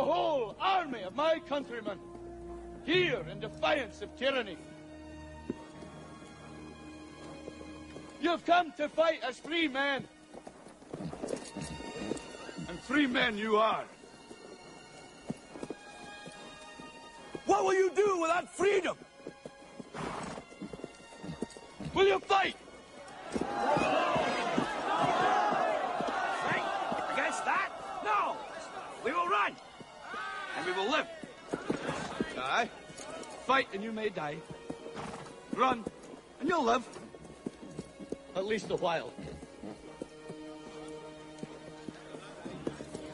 whole army of my countrymen here in defiance of tyranny. You've come to fight as free men. And free men you are. What will you do without freedom? Will you fight? Fight against that? No! We will run! And we will live. Aye. Fight and you may die. Run and you'll live. At least a while.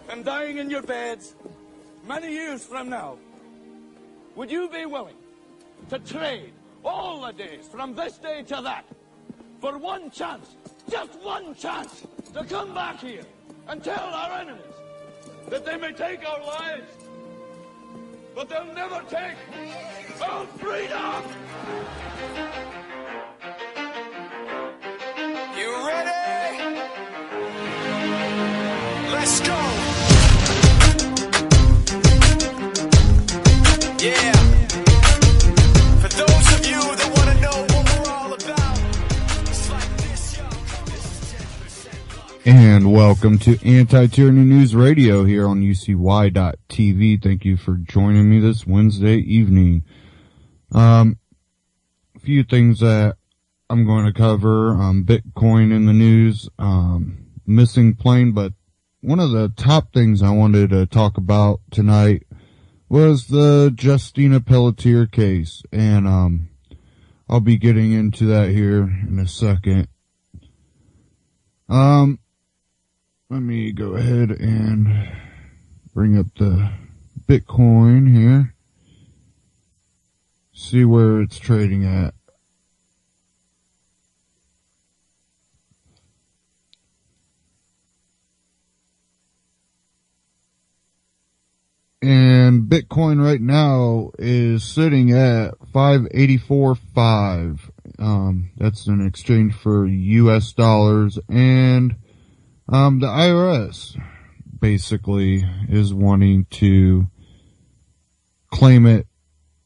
And dying in your beds many years from now, would you be willing to trade all the days from this day to that for one chance, just one chance, to come back here and tell our enemies that they may take our lives, but they'll never take our freedom? You ready? Let's go. Yeah. For those of you that want to know what we're all about, it's like this, yo. This is 10% luck. And welcome to Anti-Tyranny News Radio here on UCY.TV. Thank you for joining me this Wednesday evening. A few things that I'm going to cover. Bitcoin in the news, missing plane, but one of the top things I wanted to talk about tonight was the Justina Pelletier case, and I'll be getting into that here in a second. Let me go ahead and bring up the Bitcoin here, see where it's trading at. And Bitcoin right now is sitting at 584.5. That's an exchange for US dollars, and the IRS basically is wanting to claim it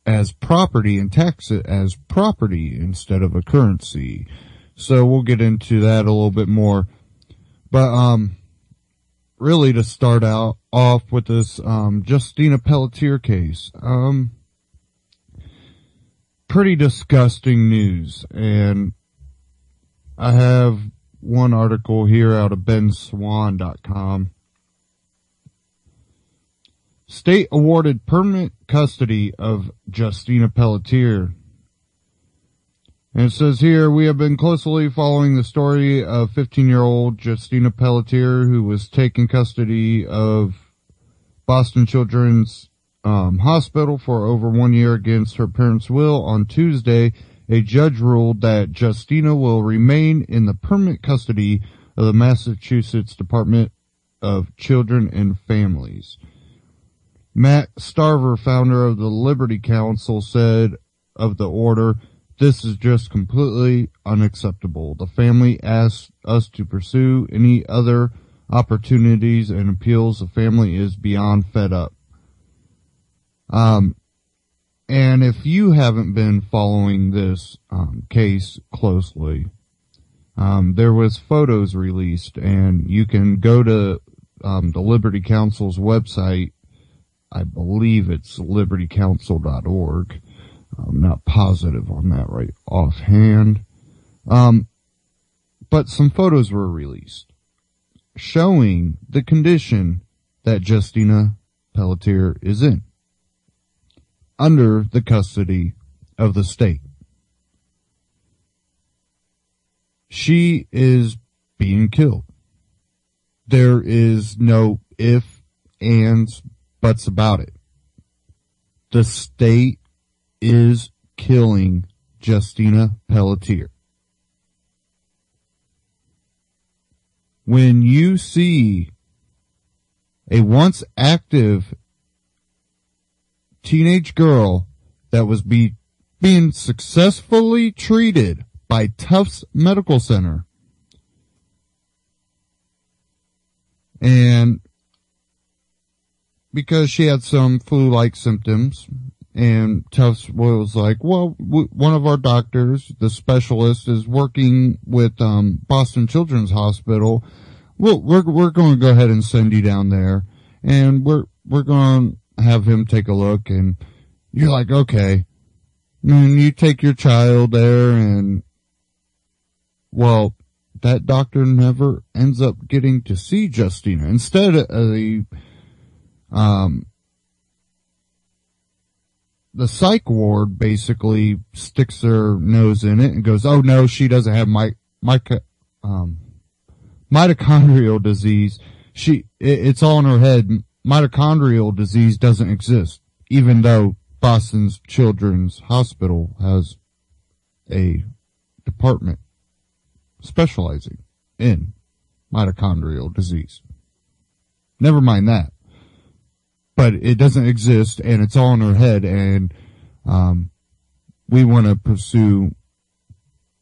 as property and tax it as property instead of a currency. So we'll get into that a little bit more. But really, to start off with this Justina Pelletier case, pretty disgusting news, and I have one article here out of benswan.com. State awarded permanent custody of Justina Pelletier. And it says here, we have been closely following the story of 15-year-old Justina Pelletier, who was taken custody of Boston Children's Hospital for over 1 year against her parents' will. On Tuesday, a judge ruled that Justina will remain in the permanent custody of the Massachusetts Department of Children and Families. Matt Starver, founder of the Liberty Council, said of the order, "This is just completely unacceptable. The family asked us to pursue any other opportunities and appeals. The family is beyond fed up." And if you haven't been following this case closely, there was photos released, and you can go to the Liberty Council's website. I believe it's libertycouncil.org. I'm not positive on that right offhand. But some photos were released showing the condition that Justina Pelletier is in, under the custody of the state. She is being killed. There is no if, ands, buts about it. The state is killing Justina Pelletier. When you see a once active teenage girl that was being successfully treated by Tufts Medical Center, and because she had some flu-like symptoms. And Tufts was like, well, one of our doctors, the specialist, is working with Boston Children's Hospital. Well, we're going to go ahead and send you down there, and we're going to have him take a look. And you're like, okay. And you take your child there, and well, that doctor never ends up getting to see Justina. Instead, the psych ward basically sticks their nose in it and goes, oh no, she doesn't have mitochondrial disease. It's all in her head. Mitochondrial disease doesn't exist, even though Boston's Children's Hospital has a department specializing in mitochondrial disease. Never mind that. But it doesn't exist, and it's all in her head, and we want to pursue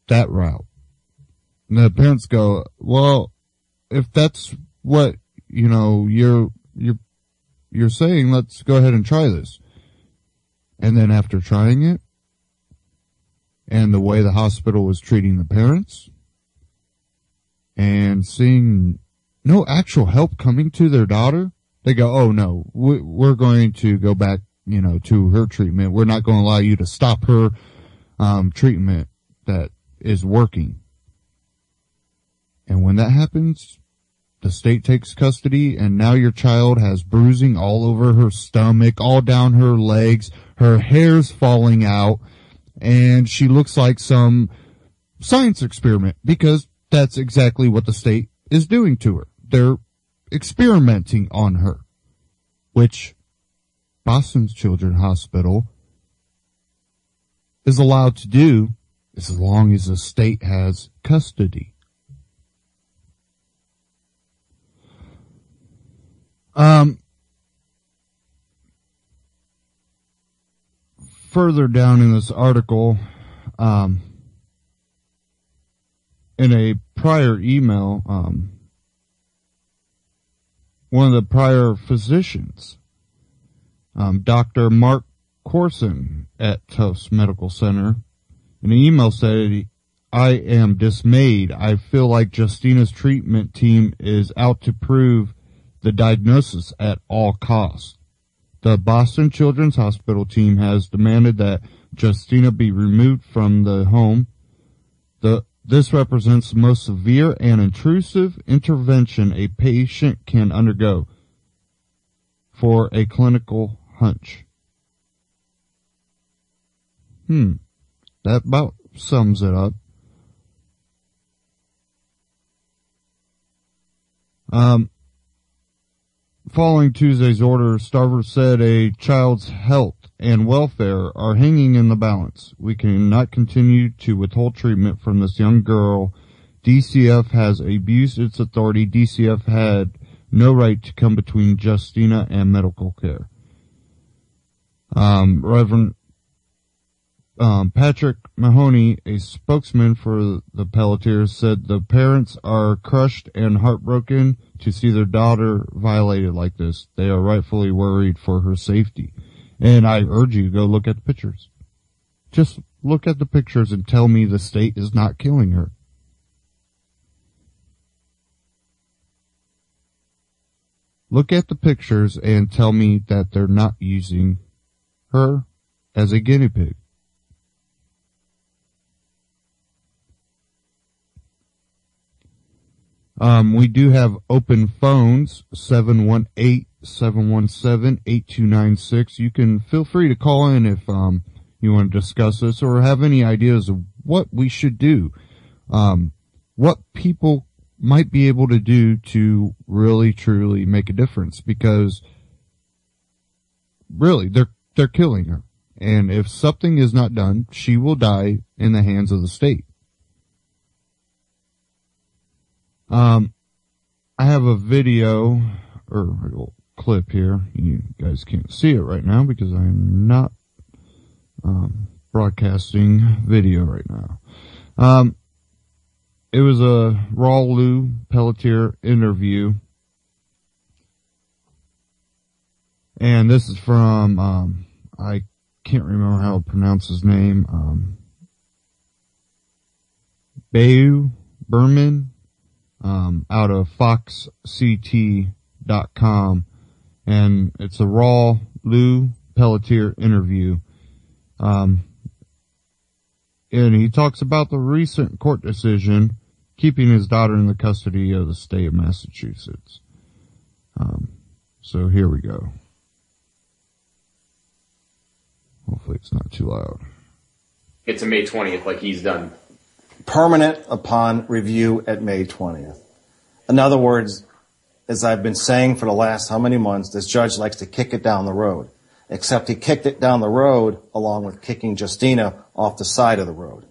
that route. And the parents go, well, if that's what, you're saying, let's go ahead and try this. And then after trying it, and the way the hospital was treating the parents, and seeing no actual help coming to their daughter, they go, oh no, we're going to go back, to her treatment. We're not going to allow you to stop her, treatment that is working. And when that happens, the state takes custody, and now your child has bruising all over her stomach, all down her legs, her hair's falling out, and she looks like some science experiment, because that's exactly what the state is doing to her. They're experimenting on her, which Boston's Children's Hospital is allowed to do as long as the state has custody. Further down in this article, in a prior email, one of the prior physicians, Dr. Mark Corson at Tufts Medical Center, in an email said, I am dismayed. I feel like Justina's treatment team is out to prove the diagnosis at all costs. The Boston Children's Hospital team has demanded that Justina be removed from the home. This represents the most severe and intrusive intervention a patient can undergo for a clinical hunch. That about sums it up. Following Tuesday's order, Starver said a child's health and welfare are hanging in the balance. We cannot continue to withhold treatment from this young girl. DCF has abused its authority. DCF had no right to come between Justina and medical care. Reverend Patrick Mahoney, a spokesman for the Pelletiers, said the parents are crushed and heartbroken to see their daughter violated like this. They are rightfully worried for her safety. And I urge you to go look at the pictures. Just look at the pictures and tell me the state is not killing her. Look at the pictures and tell me that they're not using her as a guinea pig. We do have open phones, 718-717-8296. You can feel free to call in if you want to discuss this or have any ideas of what we should do, what people might be able to do to really truly make a difference, because really they're killing her, and if something is not done, she will die in the hands of the state. I have a video or a little clip here. You guys can't see it right now because I'm not broadcasting video right now. It was a Raw Lou Pelletier interview. And this is from, I can't remember how to pronounce his name, Bayu Berman, out of foxct.com. And it's a raw Lou Pelletier interview. And he talks about the recent court decision keeping his daughter in the custody of the state of Massachusetts. So here we go. Hopefully it's not too loud. It's a May 20th, like he's done. Permanent upon review at May 20th. In other words, as I've been saying for the last how many months, this judge likes to kick it down the road. Except he kicked it down the road along with kicking Justina off the side of the road.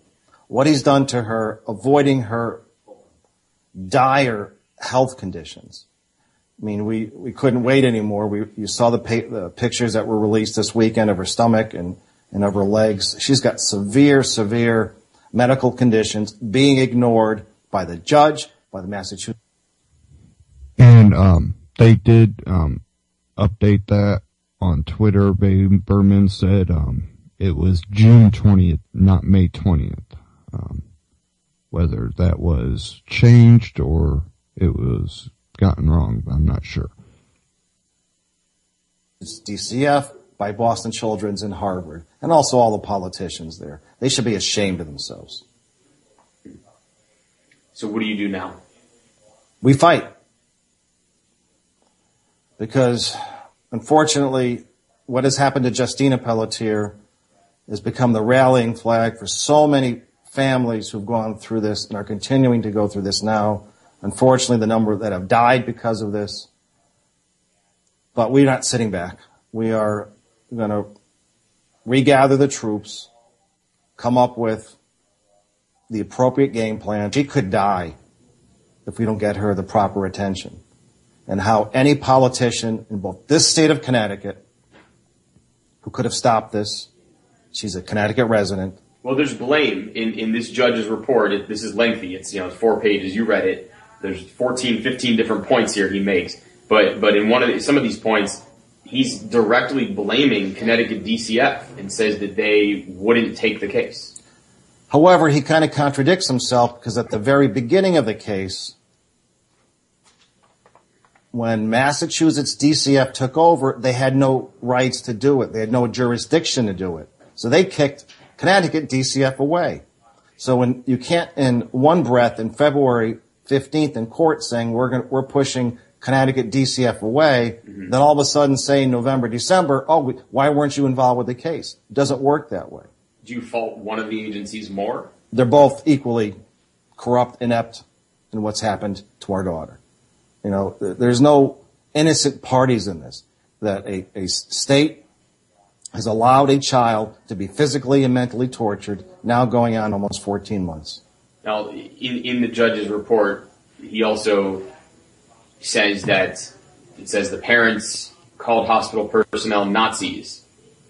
What he's done to her, avoiding her dire health conditions. I mean, we couldn't wait anymore. You saw the pictures that were released this weekend of her stomach and of her legs. She's got severe medical conditions being ignored by the judge, by the Massachusetts. And they did update that on Twitter. Berman said it was June 20th, not May 20th. Whether that was changed or it was gotten wrong, I'm not sure. It's DCF by Boston Children's and Harvard, and also all the politicians there. They should be ashamed of themselves. So what do you do now? We fight. Because, unfortunately, what has happened to Justina Pelletier has become the rallying flag for so many families who've gone through this and are continuing to go through this now. Unfortunately, the number that have died because of this. But we're not sitting back. We are going to regather the troops, come up with the appropriate game plan. She could die if we don't get her the proper attention. And how any politician in both this state of Connecticut who could have stopped this, she's a Connecticut resident. Well, there's blame in this judge's report. This is lengthy. It's 4 pages. You read it. There's 14, 15 different points here he makes. But in some of these points, he's directly blaming Connecticut DCF and says that they wouldn't take the case. However, he kind of contradicts himself because at the very beginning of the case, when Massachusetts DCF took over, they had no rights to do it. They had no jurisdiction to do it. So they kicked Connecticut DCF away. So when you can't, in one breath, in February 15th in court saying we're pushing Connecticut DCF away, then all of a sudden say in November, December, why weren't you involved with the case? It doesn't work that way. Do you fault one of the agencies more? They're both equally corrupt, inept in what's happened to our daughter. There's no innocent parties in this. That a state has allowed a child to be physically and mentally tortured, now going on almost 14 months. Now, in the judge's report, he also says that the parents called hospital personnel Nazis,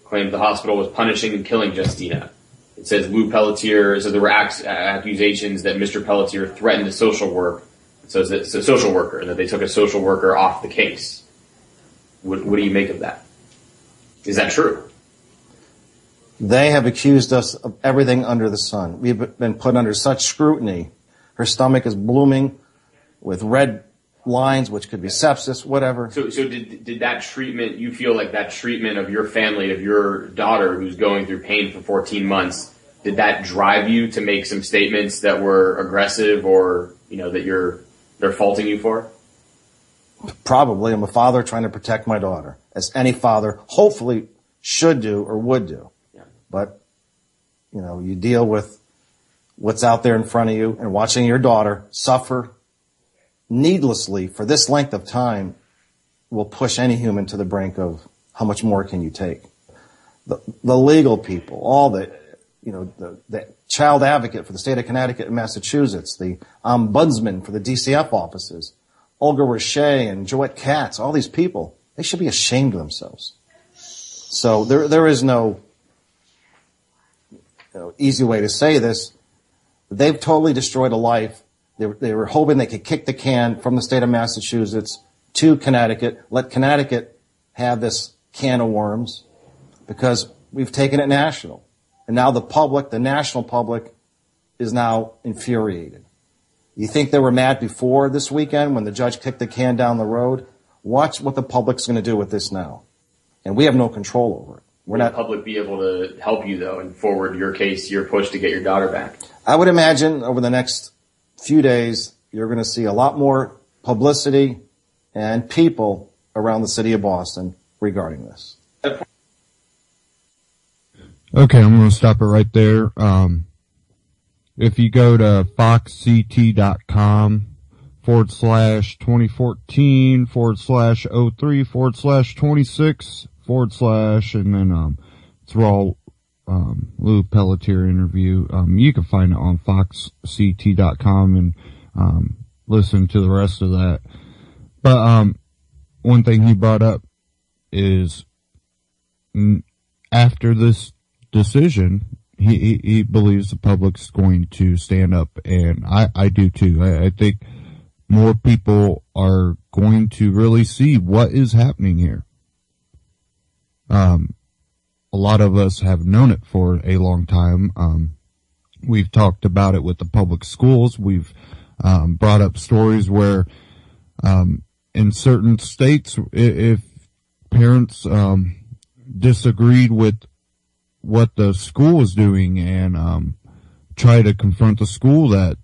claimed the hospital was punishing and killing Justina. It says Lou Pelletier, so there were accusations that Mr. Pelletier threatened a social worker. So it's a social worker, and that they took a social worker off the case. What do you make of that? Is that true? They have accused us of everything under the sun. We've been put under such scrutiny. Her stomach is blooming with red lines, which could be sepsis, whatever. So did that treatment, you feel like that treatment of your family, of your daughter who's going through pain for 14 months, did that drive you to make some statements that were aggressive or, that they're faulting you for? Probably. I'm a father trying to protect my daughter, as any father hopefully should do or would do. Yeah. But, you deal with what's out there in front of you, and watching your daughter suffer needlessly for this length of time will push any human to the brink of how much more can you take. The legal people, all the child advocate for the state of Connecticut and Massachusetts, the ombudsman for the DCF offices, Olga Roche and Joette Katz, all these people, they should be ashamed of themselves. So there is no easy way to say this. They've totally destroyed a life. They were hoping they could kick the can from the state of Massachusetts to Connecticut, let Connecticut have this can of worms because we've taken it national. And now the public, the national public, is now infuriated. You think they were mad before this weekend when the judge kicked the can down the road? Watch what the public's going to do with this now. And we have no control over it. Will the public be able to help you, though, and forward your case, your push to get your daughter back? I would imagine over the next few days, you're going to see a lot more publicity and people around the city of Boston regarding this. Okay, I'm going to stop it right there. If you go to foxct.com /2014/03/26/ and then, it's raw, Lou Pelletier interview. You can find it on foxct.com and, listen to the rest of that. But, one thing he brought up is after this decision, he believes the public's going to stand up, and I do too. I think more people are going to really see what is happening here. A lot of us have known it for a long time. We've talked about it with the public schools. We've brought up stories where in certain states, if parents disagreed with what the school was doing and try to confront the school, that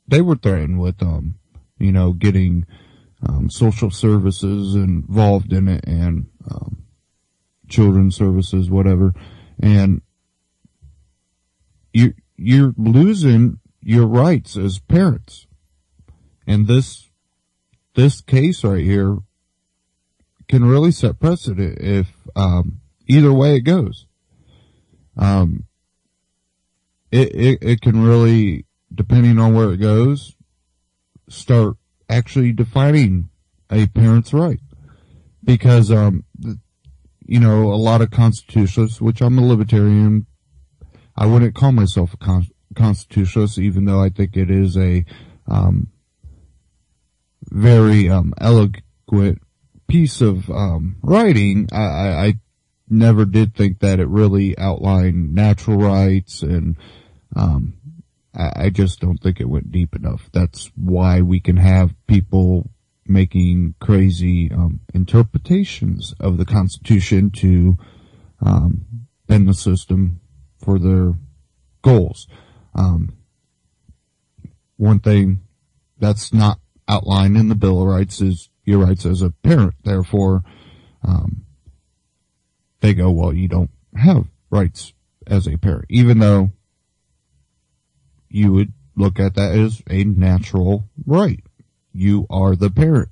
they were threatened with getting social services involved in it and children's services, whatever. And you're losing your rights as parents. And this case right here can really set precedent if either way it goes. It can really, depending on where it goes, start actually defining a parent's right. Because, a lot of constitutionalists, which I'm a libertarian, I wouldn't call myself a constitutionalist, even though I think it is a, very, eloquent piece of, writing. I never did think that it really outlined natural rights, and I just don't think it went deep enough. That's why we can have people making crazy interpretations of the Constitution to bend the system for their goals. One thing that's not outlined in the Bill of Rights is your rights as a parent. Therefore, they go, well, you don't have rights as a parent, even though you would look at that as a natural right. You are the parent.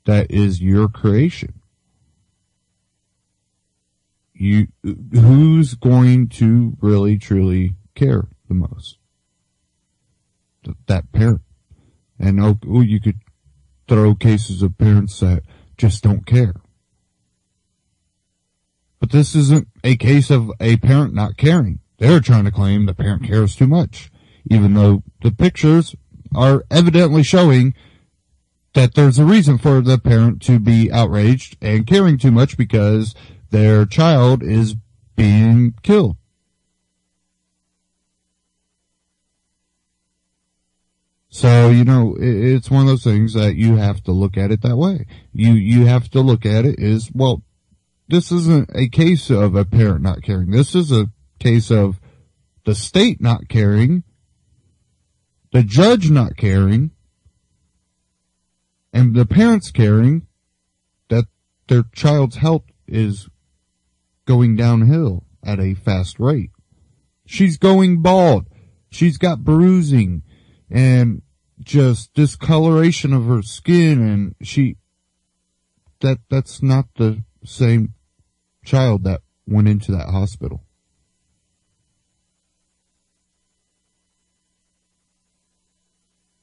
That is your creation. Who's going to really, truly care the most? That parent. And you could throw cases of parents that just don't care. But this isn't a case of a parent not caring. They're trying to claim the parent cares too much, even though the pictures are evidently showing that there's a reason for the parent to be outraged and caring too much because their child is being killed. So, it's one of those things that you have to look at it that way. You have to look at it as, well, this isn't a case of a parent not caring. This is a case of the state not caring, the judge not caring, and the parents caring that their child's health is going downhill at a fast rate. She's going bald. She's got bruising and just discoloration of her skin, and that's not the same child that went into that hospital.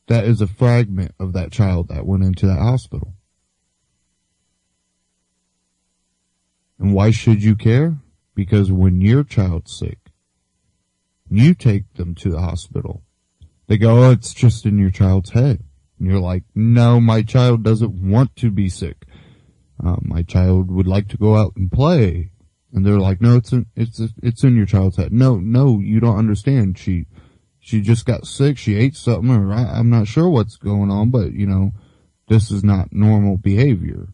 That is a fragment of that child that went into that hospital. And why should you care? Because when your child's sick, you take them to the hospital. They go, oh, it's just in your child's head. And you're like, no, my child doesn't want to be sick. My child would like to go out and play. And they're like, no, it's in your child's head. No, you don't understand. She just got sick. She ate something, or I'm not sure what's going on, but this is not normal behavior.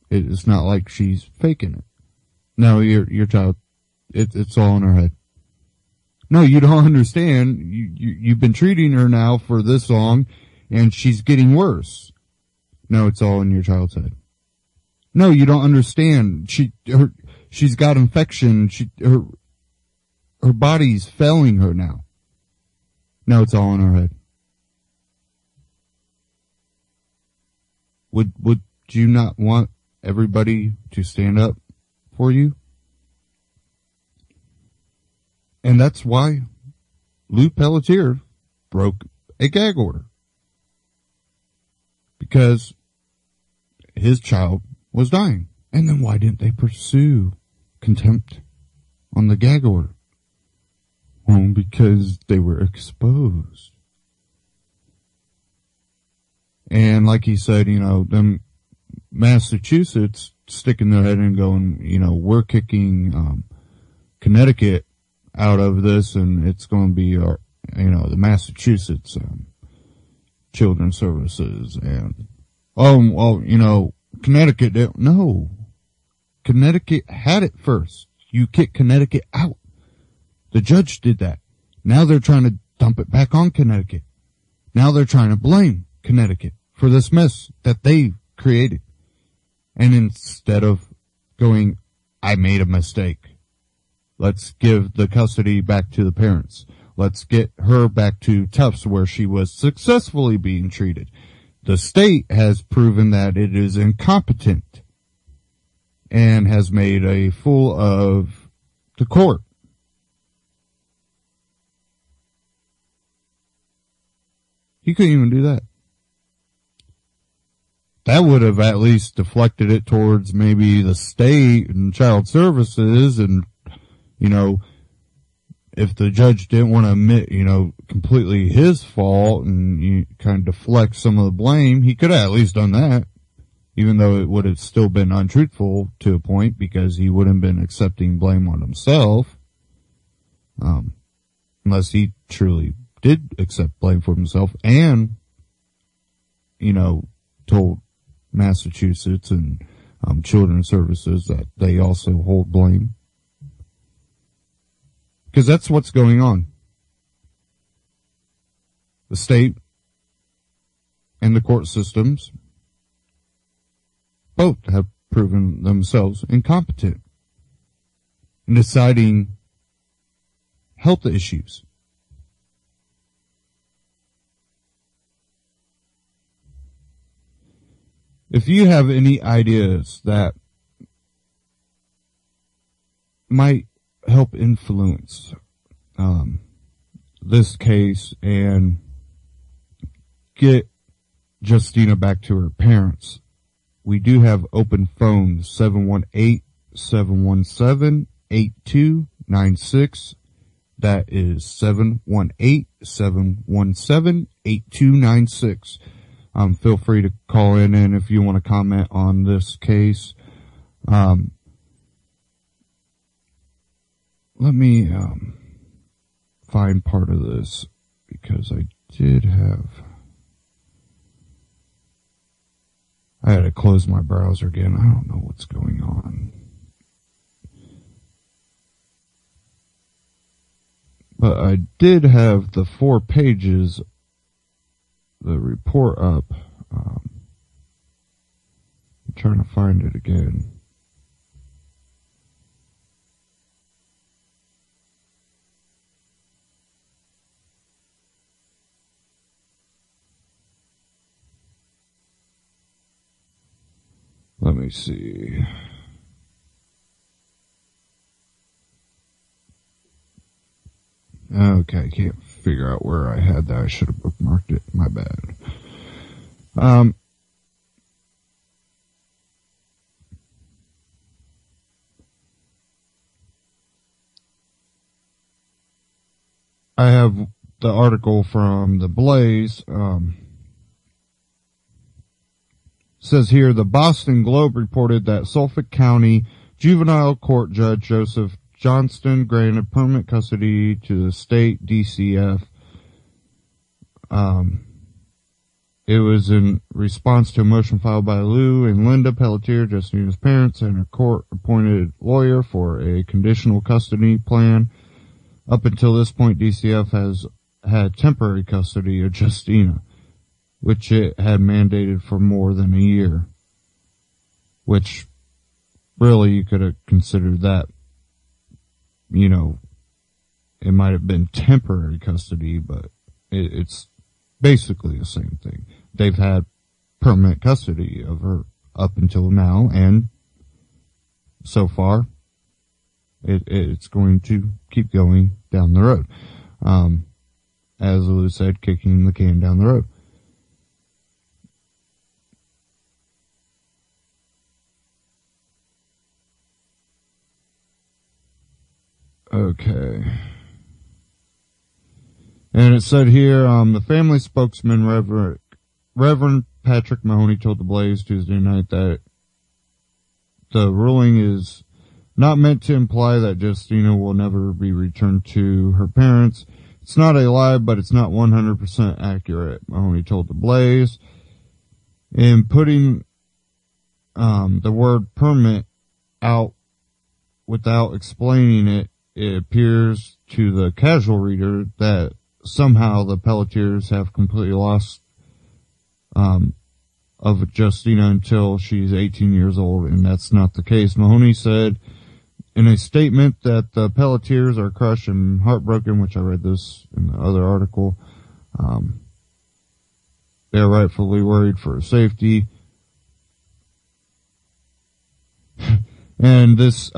It's not like she's faking it. No, your child, it's all in her head. No, you don't understand. You've been treating her now for this long, and she's getting worse. No, it's all in your child's head. No, you don't understand. She's got infection. Her body's failing her now. No, it's all in her head. Would you not want everybody to stand up for you? And that's why Lou Pelletier broke a gag order. Because his child was dying. And then why didn't they pursue contempt on the gag order? Well, because they were exposed. And like he said, them Massachusetts sticking their head and going, we're kicking Connecticut out of this, and it's going to be our, the Massachusetts Children's Services, and Connecticut didn't. No, Connecticut had it first. You kick Connecticut out. The judge did that. Now they're trying to dump it back on Connecticut. Now they're trying to blame Connecticut for this mess that they created. And instead of going, I made a mistake, let's give the custody back to the parents. Let's get her back to Tufts where she was successfully being treated. The state has proven that it is incompetent and has made a fool of the court. He couldn't even do that. That would have at least deflected it towards maybe the state and child services, and, if the judge didn't want to admit, completely his fault and you kind of deflect some of the blame, he could have at least done that, even though it would have still been untruthful to a point because he wouldn't have been accepting blame on himself, unless he truly did accept blame for himself and, told Massachusetts and Children's Services that they also hold blame. Because that's what's going on. The state and the court systems both have proven themselves incompetent in deciding health issues. If you have any ideas that might help influence this case and get Justina back to her parents, we do have open phones, 718-717-8296. That is 718-717-8296. Feel free to call in, and if you want to comment on this case, let me find part of this, because I had to close my browser again. I don't know what's going on. But I did have the 4 pages, the report up. I'm trying to find it again. Let me see. Okay, I can't figure out where I had that. I should have bookmarked it. My bad. I have the article from the Blaze, says here, the Boston Globe reported that Suffolk County Juvenile Court Judge Joseph Johnston granted permanent custody to the state DCF. It was in response to a motion filed by Lou and Linda Pelletier, Justina's parents, and a court-appointed lawyer for a conditional custody plan. Up until this point, DCF has had temporary custody of Justina, which it had mandated for more than a year. Which, really, you could have considered that, you know, it might have been temporary custody, but it's basically the same thing. They've had permanent custody of her up until now, and so far, it's going to keep going down the road. As Lou said, kicking the can down the road. Okay. And it said here, the family spokesman, Reverend Patrick Mahoney, told the Blaze Tuesday night that the ruling is not meant to imply that Justina will never be returned to her parents. It's not a lie, but it's not 100% accurate, Mahoney told the Blaze. In putting the word permit out without explaining it, it appears to the casual reader that somehow the Pelletiers have completely lost of Justina until she's 18 years old, and that's not the case. Mahoney said in a statement that the Pelletiers are crushed and heartbroken, which I read this in the other article. They're rightfully worried for her safety. And this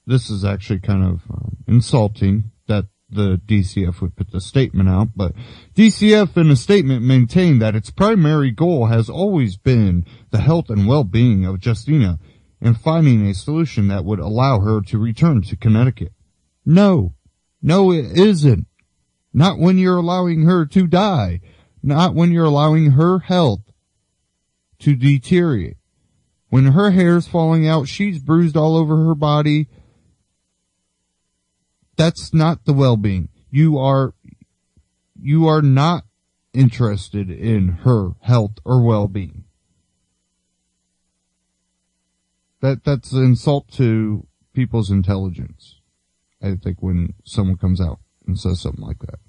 this is actually kind of insulting that the DCF would put the statement out, but DCF in a statement maintained that its primary goal has always been the health and well-being of Justina and finding a solution that would allow her to return to Connecticut. No, it isn't. Not when you're allowing her to die. Not when you're allowing her health to deteriorate. When her hair's falling out, she's bruised all over her body. That's not the well-being. You are not interested in her health or well-being. That's an insult to people's intelligence, I think, when someone comes out and says something like that.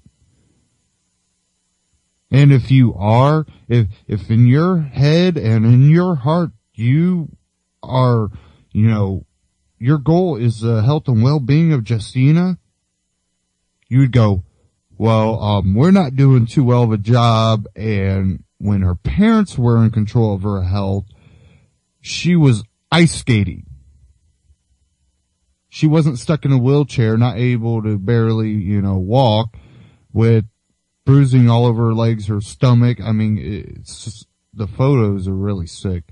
And if you are, if in your head and in your heart you are, your goal is the health and well-being of Justina, you would go, well, we're not doing too well of a job, and when her parents were in control of her health, she was ice skating. She wasn't stuck in a wheelchair, not able to barely, walk, with bruising all over her legs, her stomach. I mean, it's just, the photos are really sick.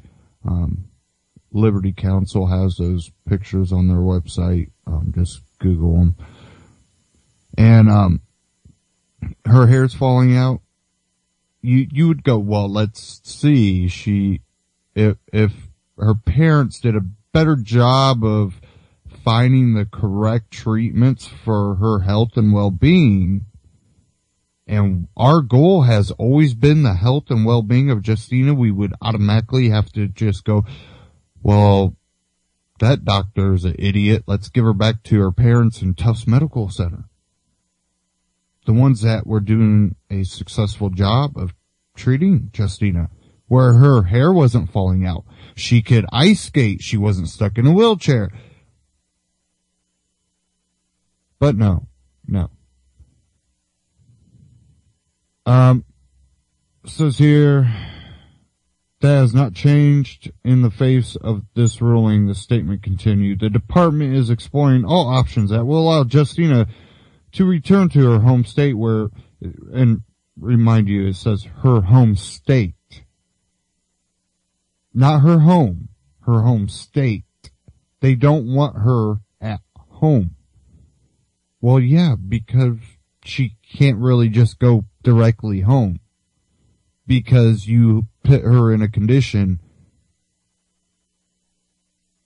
Liberty Counsel has those pictures on their website. Just Google them. And, her hair's falling out. You would go, well, let's see. If her parents did a better job of finding the correct treatments for her health and well-being, and our goal has always been the health and well-being of Justina, we would automatically have to just go, well, that doctor's an idiot. Let's give her back to her parents in Tufts Medical Center. The ones that were doing a successful job of treating Justina, where her hair wasn't falling out. She could ice skate. She wasn't stuck in a wheelchair. But no. Says here, that has not changed in the face of this ruling. The statement continued. The department is exploring all options that will allow Justina to return to her home state where, and remind you, it says her home state. Not her home state. They don't want her at home. Well, yeah, because she can't really just go directly home. because you put her in a condition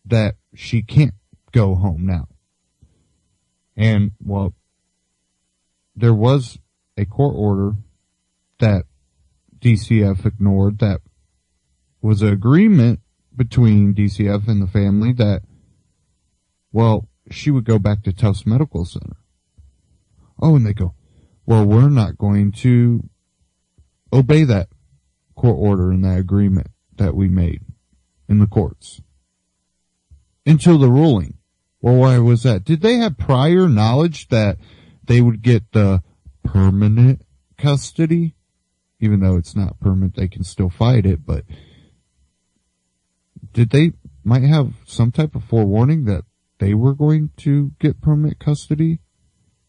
that she can't go home now. And, well, there was a court order that DCF ignored that was an agreement between DCF and the family that, well, she would go back to Tufts Medical Center. Oh, and they go, well, we're not going to obey that court order and that agreement that we made in the courts until the ruling. Well, why was that? Did they have prior knowledge that they would get the permanent custody? Even though it's not permanent, they can still fight it, but did they might have some type of forewarning that they were going to get permanent custody?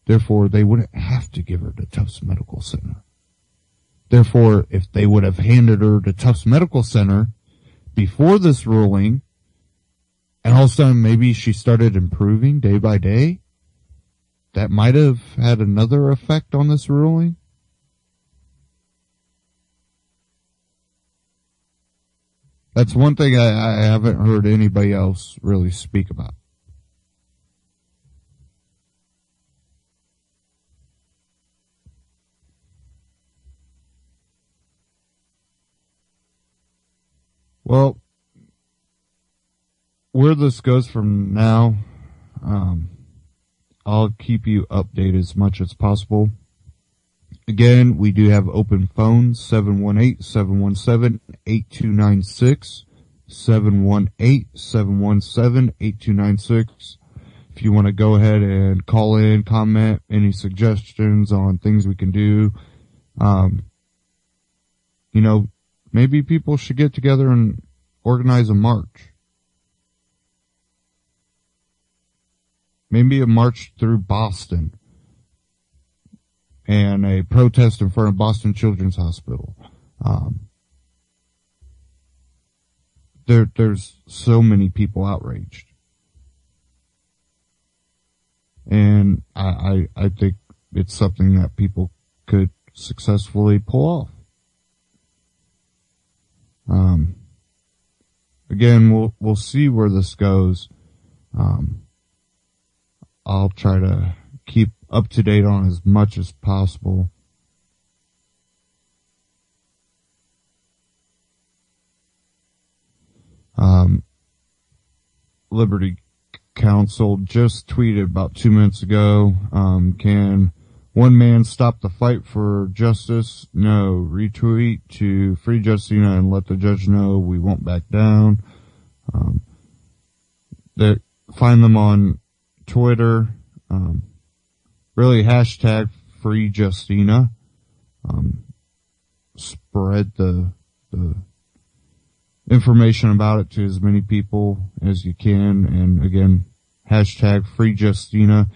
Therefore, they wouldn't have to give her to Tufts Medical Center. Therefore, if they would have handed her to Tufts Medical Center before this ruling, and all of a sudden maybe she started improving day by day, that might have had another effect on this ruling. That's one thing I haven't heard anybody else really speak about. Well, where this goes from now, I'll keep you updated as much as possible. Again, we do have open phones, 718-717-8296, 718-717-8296. If you want to go ahead and call in, comment, any suggestions on things we can do, maybe people should get together and organize a march. Maybe a march through Boston and a protest in front of Boston Children's Hospital. There's so many people outraged. And I think it's something that people could successfully pull off. Again, we'll see where this goes. I'll try to keep up to date on as much as possible. Liberty Counsel just tweeted about 2 minutes ago, can one man stop the fight for justice? No. Retweet to free Justina and let the judge know we won't back down. Find them on Twitter. Really hashtag free Justina. Spread the information about it to as many people as you can. And again, hashtag free Justina.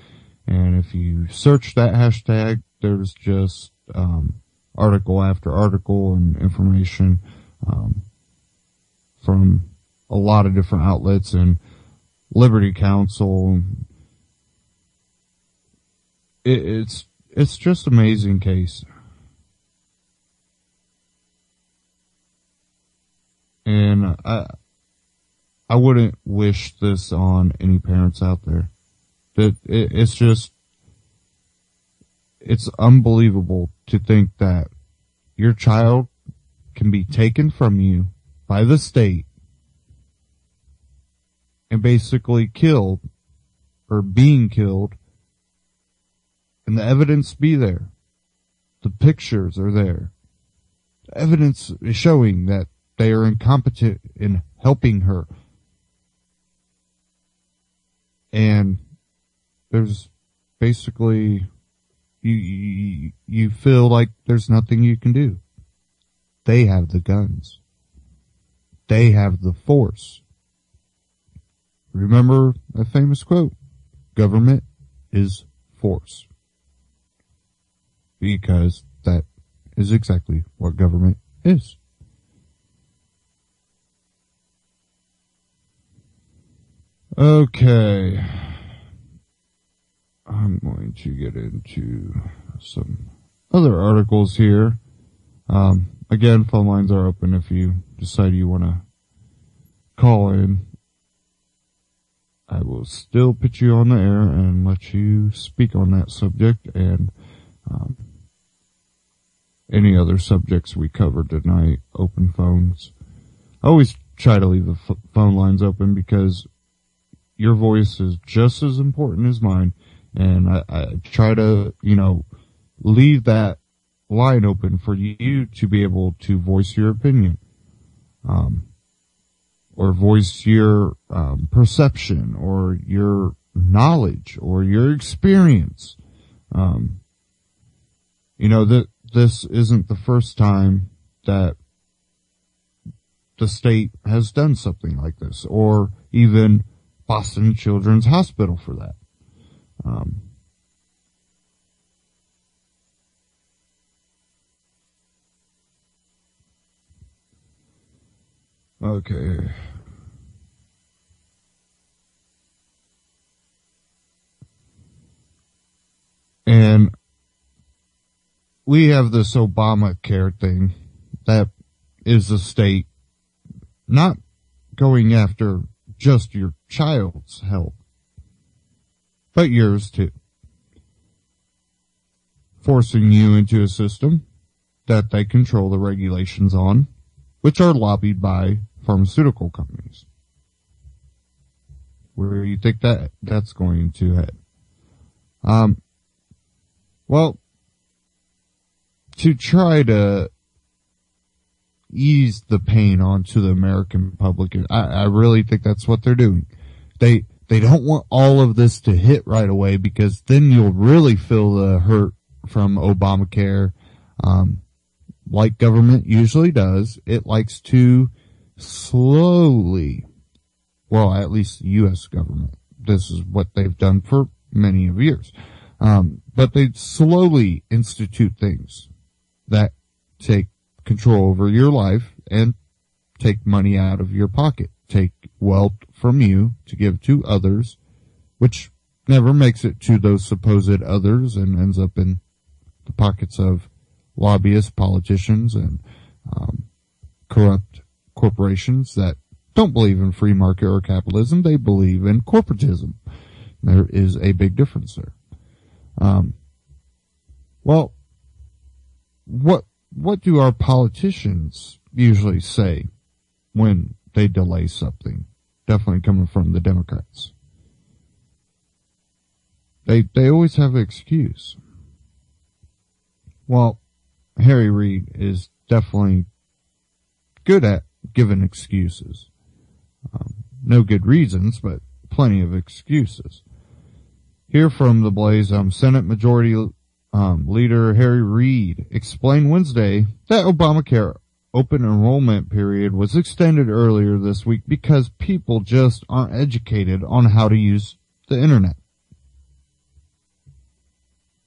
And if you search that hashtag, there's just article after article and information from a lot of different outlets and Liberty Counsel. It's just amazing case. And I wouldn't wish this on any parents out there. It's unbelievable to think that your child can be taken from you by the state and basically killed or being killed, and the evidence be there. The pictures are there. The evidence is showing that they are incompetent in helping her. And there's basically, you feel like there's nothing you can do. They have the guns. They have the force. Remember a famous quote, government is force. Because that is exactly what government is. Okay. I'm going to get into some other articles here. again, phone lines are open if you decide you want to call in. I will still put you on the air and let you speak on that subject and any other subjects we covered tonight. Open phones. I always try to leave the phone lines open because your voice is just as important as mine, and I try to, leave that line open for you to be able to voice your opinion, or voice your perception or your knowledge or your experience. That this isn't the first time that the state has done something like this, or even Boston Children's Hospital for that. Okay. And we have this Obamacare thing that is the state not going after just your child's health, but yours too. Forcing you into a system that they control the regulations on, which are lobbied by pharmaceutical companies. Where do you think that's going to head? Well, to try to ease the pain onto the American public, I really think that's what they're doing. They don't want all of this to hit right away, because then you'll really feel the hurt from Obamacare. Like government usually does, it likes to slowly, well, at least the U.S. government, this is what they've done for many of years, but they slowly institute things that take control over your life and take money out of your pocket, take wealth from you to give to others, which never makes it to those supposed others and ends up in the pockets of lobbyists, politicians, and corrupt corporations that don't believe in free market or capitalism. They believe in corporatism. There is a big difference there. Well, what do our politicians usually say when they delay something? Definitely coming from the Democrats. They always have an excuse. Well, Harry Reid is definitely good at giving excuses. No good reasons, but plenty of excuses. Here from the Blaze, Senate Majority Leader Harry Reid explained Wednesday that Obamacare open enrollment period was extended earlier this week because people just aren't educated on how to use the internet.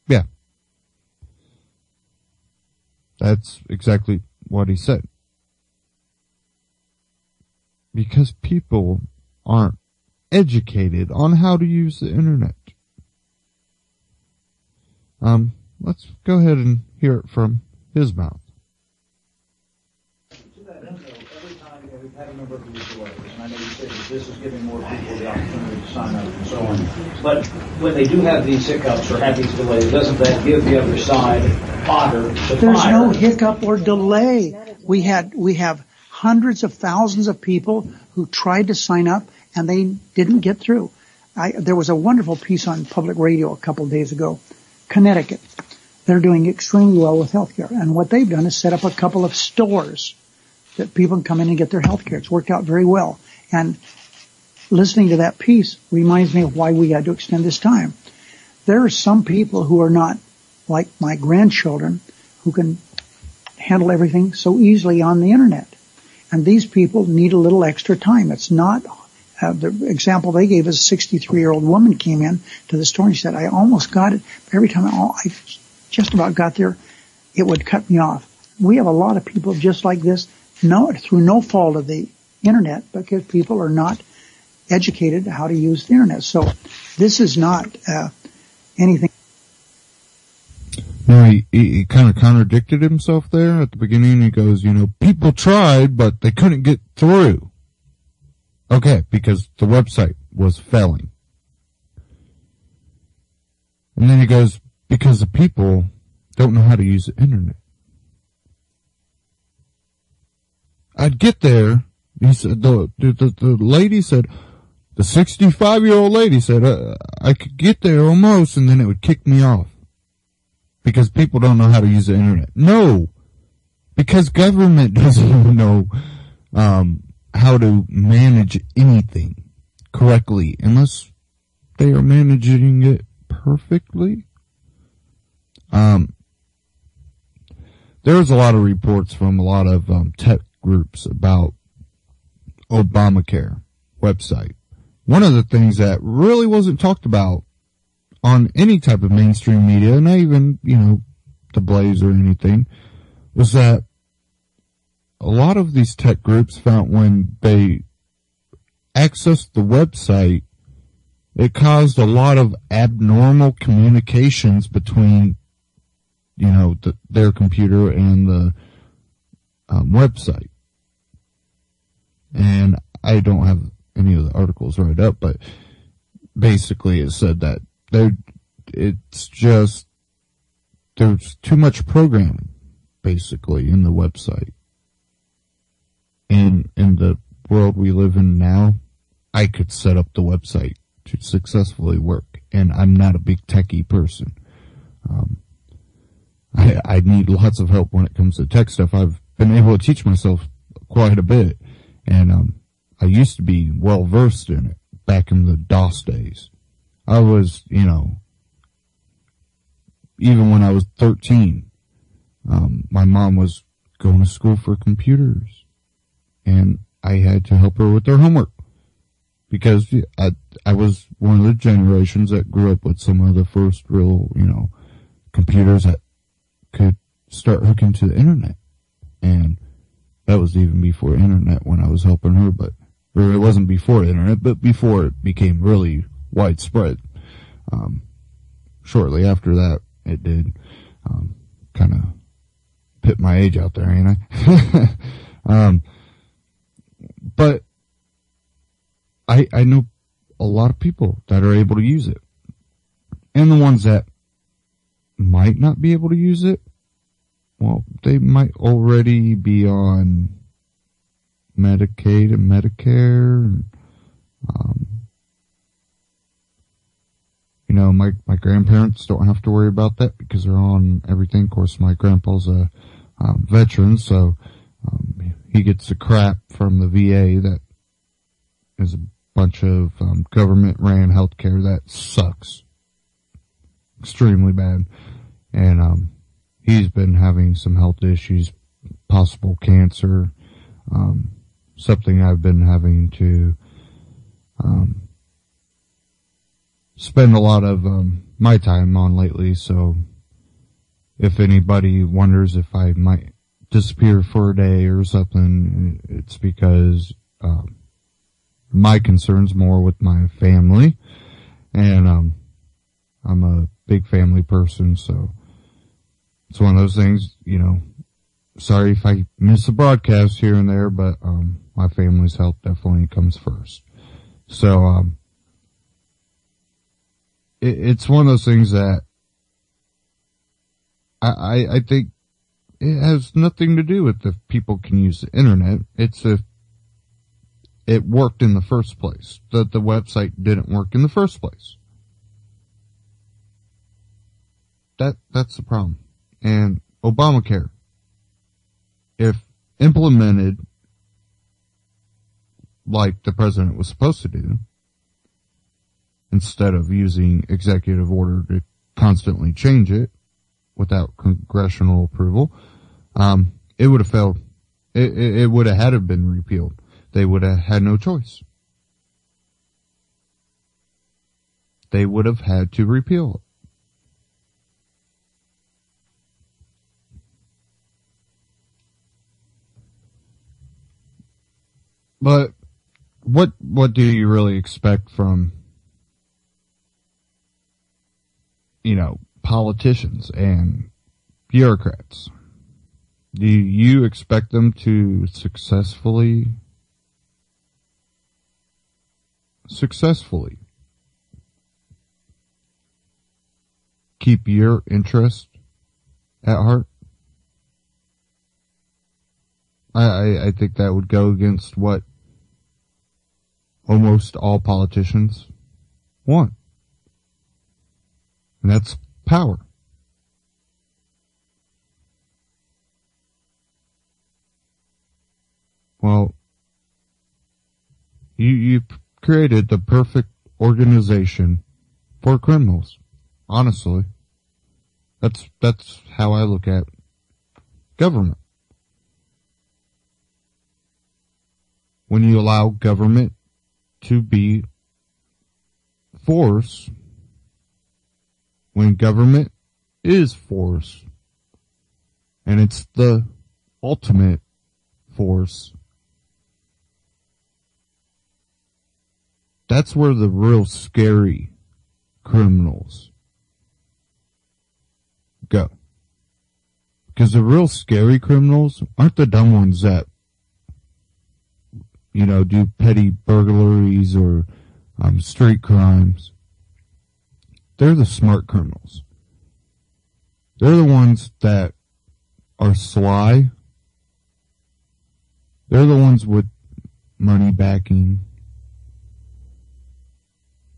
Yeah. That's exactly what he said. Because people aren't educated on how to use the internet. Let's go ahead and hear it from his mouth. To that end, though, every time we've had a number of these delays, and I know you said that this is giving more people the opportunity to sign up and so on, but when they do have these hiccups or have these delays, doesn't that give the other side fodder to fire? There's no hiccup or delay. We have hundreds of thousands of people who tried to sign up and they didn't get through. There was a wonderful piece on public radio a couple of days ago. Connecticut. They're doing extremely well with healthcare. And what they've done is set up a couple of stores that people can come in and get their healthcare. It's worked out very well. And listening to that piece reminds me of why we had to extend this time. There are some people who are not like my grandchildren who can handle everything so easily on the internet. And these people need a little extra time. It's not the example they gave is a 63-year-old woman came in to the store and she said, I almost got it. But every time I just about got there, it would cut me off. We have a lot of people just like this, through no fault of the internet, because people are not educated how to use the internet. So this is not anything. No, he kind of contradicted himself there at the beginning. He goes, people tried, but they couldn't get through. Okay, because the website was failing. And then he goes, because the people don't know how to use the internet. I'd get there. He said, the lady said, the 65-year-old lady said, I could get there almost, and then it would kick me off. Because people don't know how to use the internet. No. Because government doesn't even know, how to manage anything correctly, unless they are managing it perfectly. There's a lot of reports from a lot of, tech groups about Obamacare website. One of the things that really wasn't talked about on any type of mainstream media, not even, the Blaze or anything, was that a lot of these tech groups found when they accessed the website, it caused a lot of abnormal communications between, their computer and the website. And I don't have any of the articles right up, but basically it said that it's just, there's too much programming, basically, in the website. And in the world we live in now, I could set up the website to successfully work, and I'm not a big techie person. I need lots of help when it comes to tech stuff. I've been able to teach myself quite a bit, and I used to be well versed in it back in the DOS days. I was, even when I was 13, my mom was going to school for computers, and I had to help her with their homework because I was one of the generations that grew up with some of the first real, computers that could start hooking to the internet. And that was even before internet when I was helping her, or it wasn't before internet, but before it became really widespread. Shortly after that, it did, kind of put my age out there, ain't I? But I know a lot of people that are able to use it. And the ones that might not be able to use it, well, they might already be on Medicaid and Medicare. My grandparents don't have to worry about that because they're on everything. Of course, my grandpa's a veteran, so he gets the crap from the VA that is a bunch of government-ran healthcare that sucks extremely bad. And he's been having some health issues, possible cancer, something I've been having to spend a lot of my time on lately. So if anybody wonders if I might disappear for a day or something, it's because my concern's more with my family, and I'm a big family person, so it's one of those things, sorry if I miss a broadcast here and there, but my family's health definitely comes first. So it's one of those things that I think it has nothing to do with if people can use the internet. It's if it worked in the first place. That the website didn't work in the first place. That's the problem. And Obamacare, if implemented like the president was supposed to do, instead of using executive order to constantly change it without congressional approval, it would have failed. It would have had to have been repealed. They would have had no choice. They would have had to repeal it. But what do you really expect from, politicians and bureaucrats. Do you expect them to successfully keep your interest at heart? I think that would go against what almost all politicians want. And that's power. Well, you created the perfect organization for criminals. Honestly. That's how I look at government. When you allow government to be force, when government is force, and it's the ultimate force, that's where the real scary criminals go. Because the real scary criminals aren't the dumb ones that, do petty burglaries or street crimes. They're the smart criminals. They're the ones that are sly. They're the ones with money backing.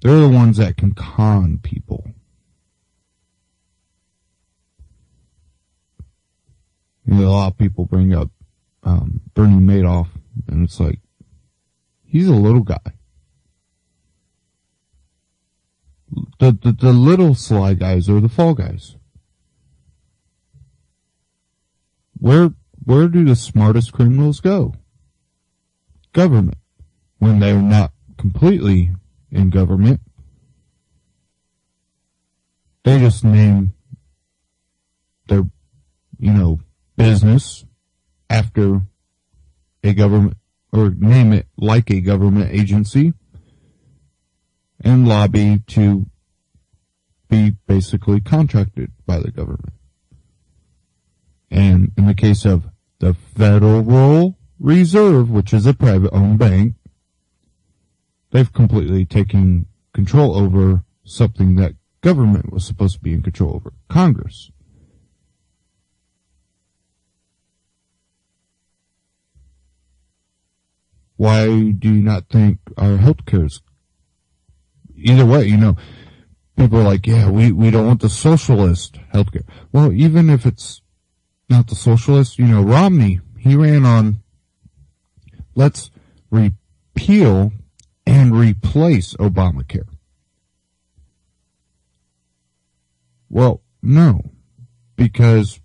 They're the ones that can con people. A lot of people bring up Bernie Madoff, and it's like, he's a little guy. The little sly guys are the fall guys. Where do the smartest criminals go? Government. When they're not completely in government, they just name their, business after a government, or name it like a government agency, and lobby to be basically contracted by the government. And in the case of the Federal Reserve, which is a private-owned bank, they've completely taken control over something that government was supposed to be in control over, Congress. Why do you not think our healthcare is, either way, people are like, yeah, we don't want the socialist healthcare. Well, even if it's not the socialist, Romney, he ran on, let's repeal and replace Obamacare. Well, no, because,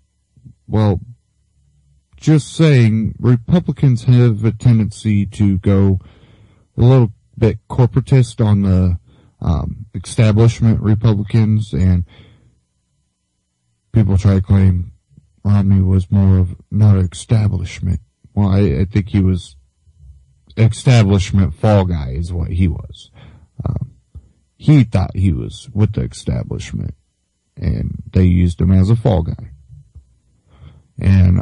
just saying, Republicans have a tendency to go a little bit corporatist on the establishment Republicans, and people try to claim Romney was more of not an establishment. Well, I think he was establishment fall guy is what he was. He thought he was with the establishment, and they used him as a fall guy. And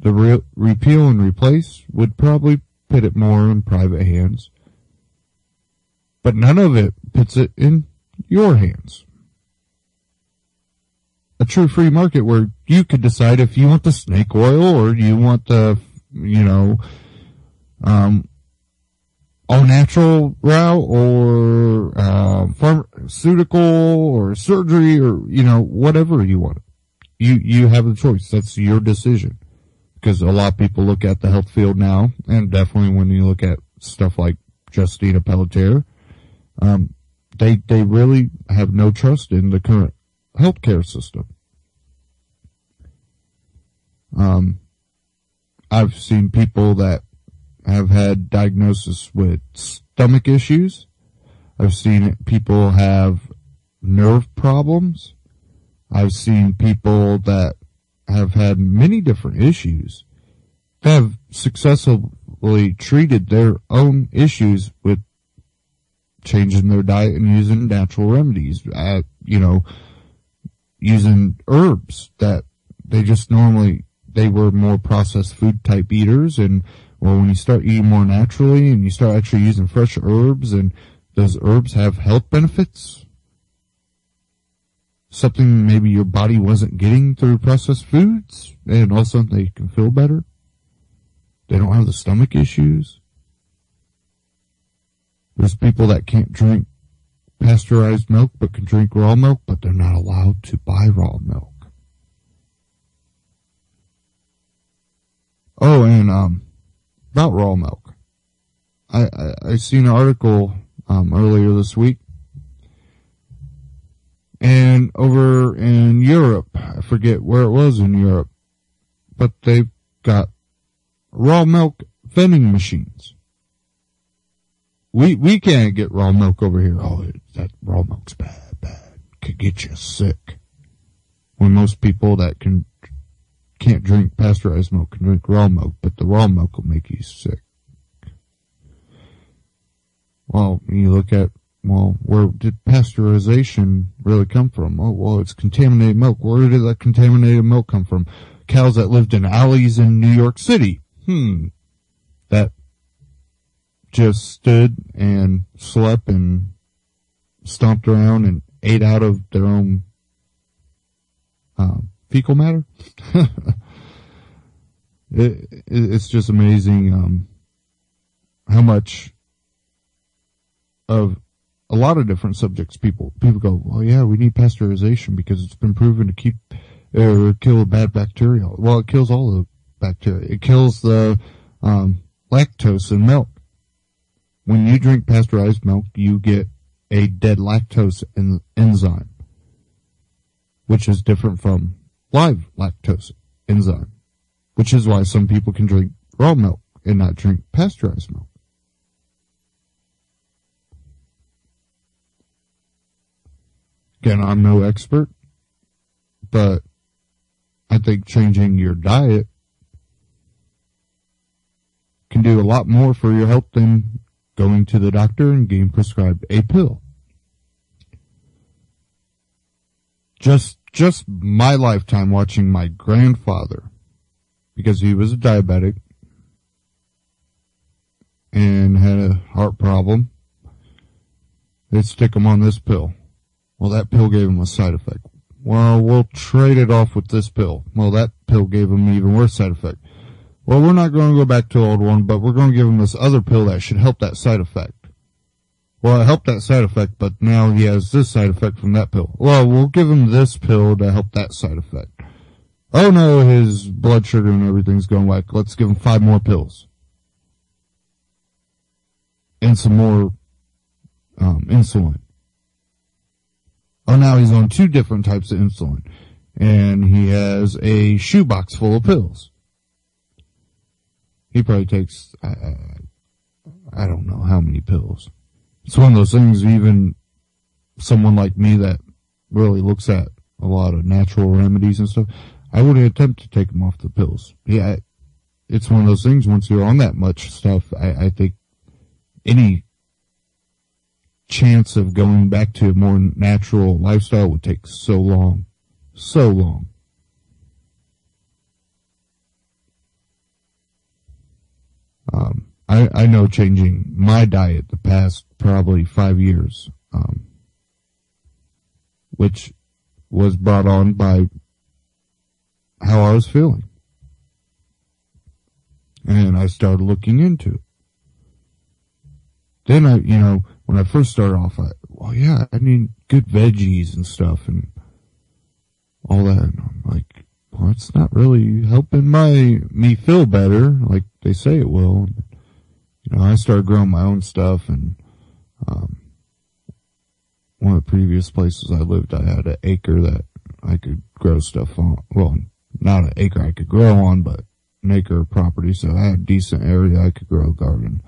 the repeal and replace would probably put it more in private hands, but none of it puts it in your hands. A true free market where you could decide if you want the snake oil or you want the, all natural route or pharmaceutical or surgery or, whatever you want. You have the choice. That's your decision. Because a lot of people look at the health field now, and definitely when you look at stuff like Justina Pelletier, they really have no trust in the current healthcare system. I've seen people that have had diagnosis with stomach issues. I've seen people have nerve problems. I've seen people that have had many different issues that have successfully treated their own issues with changing their diet and using natural remedies, using herbs that they just normally, they were more processed food type eaters, and, or when you start eating more naturally and you start actually using fresh herbs, and those herbs have health benefits, something maybe your body wasn't getting through processed foods, and all of a sudden they can feel better. They don't have the stomach issues. There's people that can't drink pasteurized milk but can drink raw milk, but they're not allowed to buy raw milk. Oh, and about raw milk. I seen an article earlier this week, and over in Europe, I forget where it was in Europe, but they've got raw milk vending machines. We can't get raw milk over here. Oh, that raw milk's bad. Could get you sick. When most people that can't drink pasteurized milk can drink raw milk, but the raw milk will make you sick. Well, you look at, well, where did pasteurization really come from? Oh, well, it's contaminated milk. Where did that contaminated milk come from? Cows that lived in alleys in New York City. That just stood and slept and stomped around and ate out of their own fecal matter. It's just amazing how much of a lot of different subjects people go, well, yeah, we need pasteurization because it's been proven to keep or kill bad bacteria. Well, it kills all the bacteria. It kills the lactose in milk. When you drink pasteurized milk, you get a dead lactose enzyme, which is different from live lactose enzyme, which is why some people can drink raw milk and not drink pasteurized milk. Again, I'm no expert, but I think changing your diet can do a lot more for your health than going to the doctor and getting prescribed a pill. Just my lifetime watching my grandfather, because he was a diabetic and had a heart problem, they'd stick him on this pill. Well, that pill gave him a side effect. Well, we'll trade it off with this pill. Well, that pill gave him an even worse side effect. Well, we're not going to go back to the old one, but we're going to give him this other pill that should help that side effect. Well, it helped that side effect, but now he has this side effect from that pill. Well, we'll give him this pill to help that side effect. Oh no, his blood sugar and everything's going whack. Let's give him 5 more pills. And some more insulin. Oh, now he's on 2 different types of insulin. And he has a shoebox full of pills. He probably takes, I don't know how many pills. It's one of those things, even someone like me that really looks at a lot of natural remedies and stuff, I wouldn't attempt to take them off the pills. Yeah, it's one of those things, once you're on that much stuff, I think any chance of going back to a more natural lifestyle would take so long. So long. I know changing my diet the past probably 5 years, which was brought on by how I was feeling. And I started looking into it. Then when I first started off, I need good veggies and stuff and all that. And I'm like, well, it's not really helping me feel better like they say it will. I started growing my own stuff, and one of the previous places I lived, I had an acre that I could grow stuff on. Well, not an acre I could grow on, but an acre of property, so I had a decent area I could grow a garden.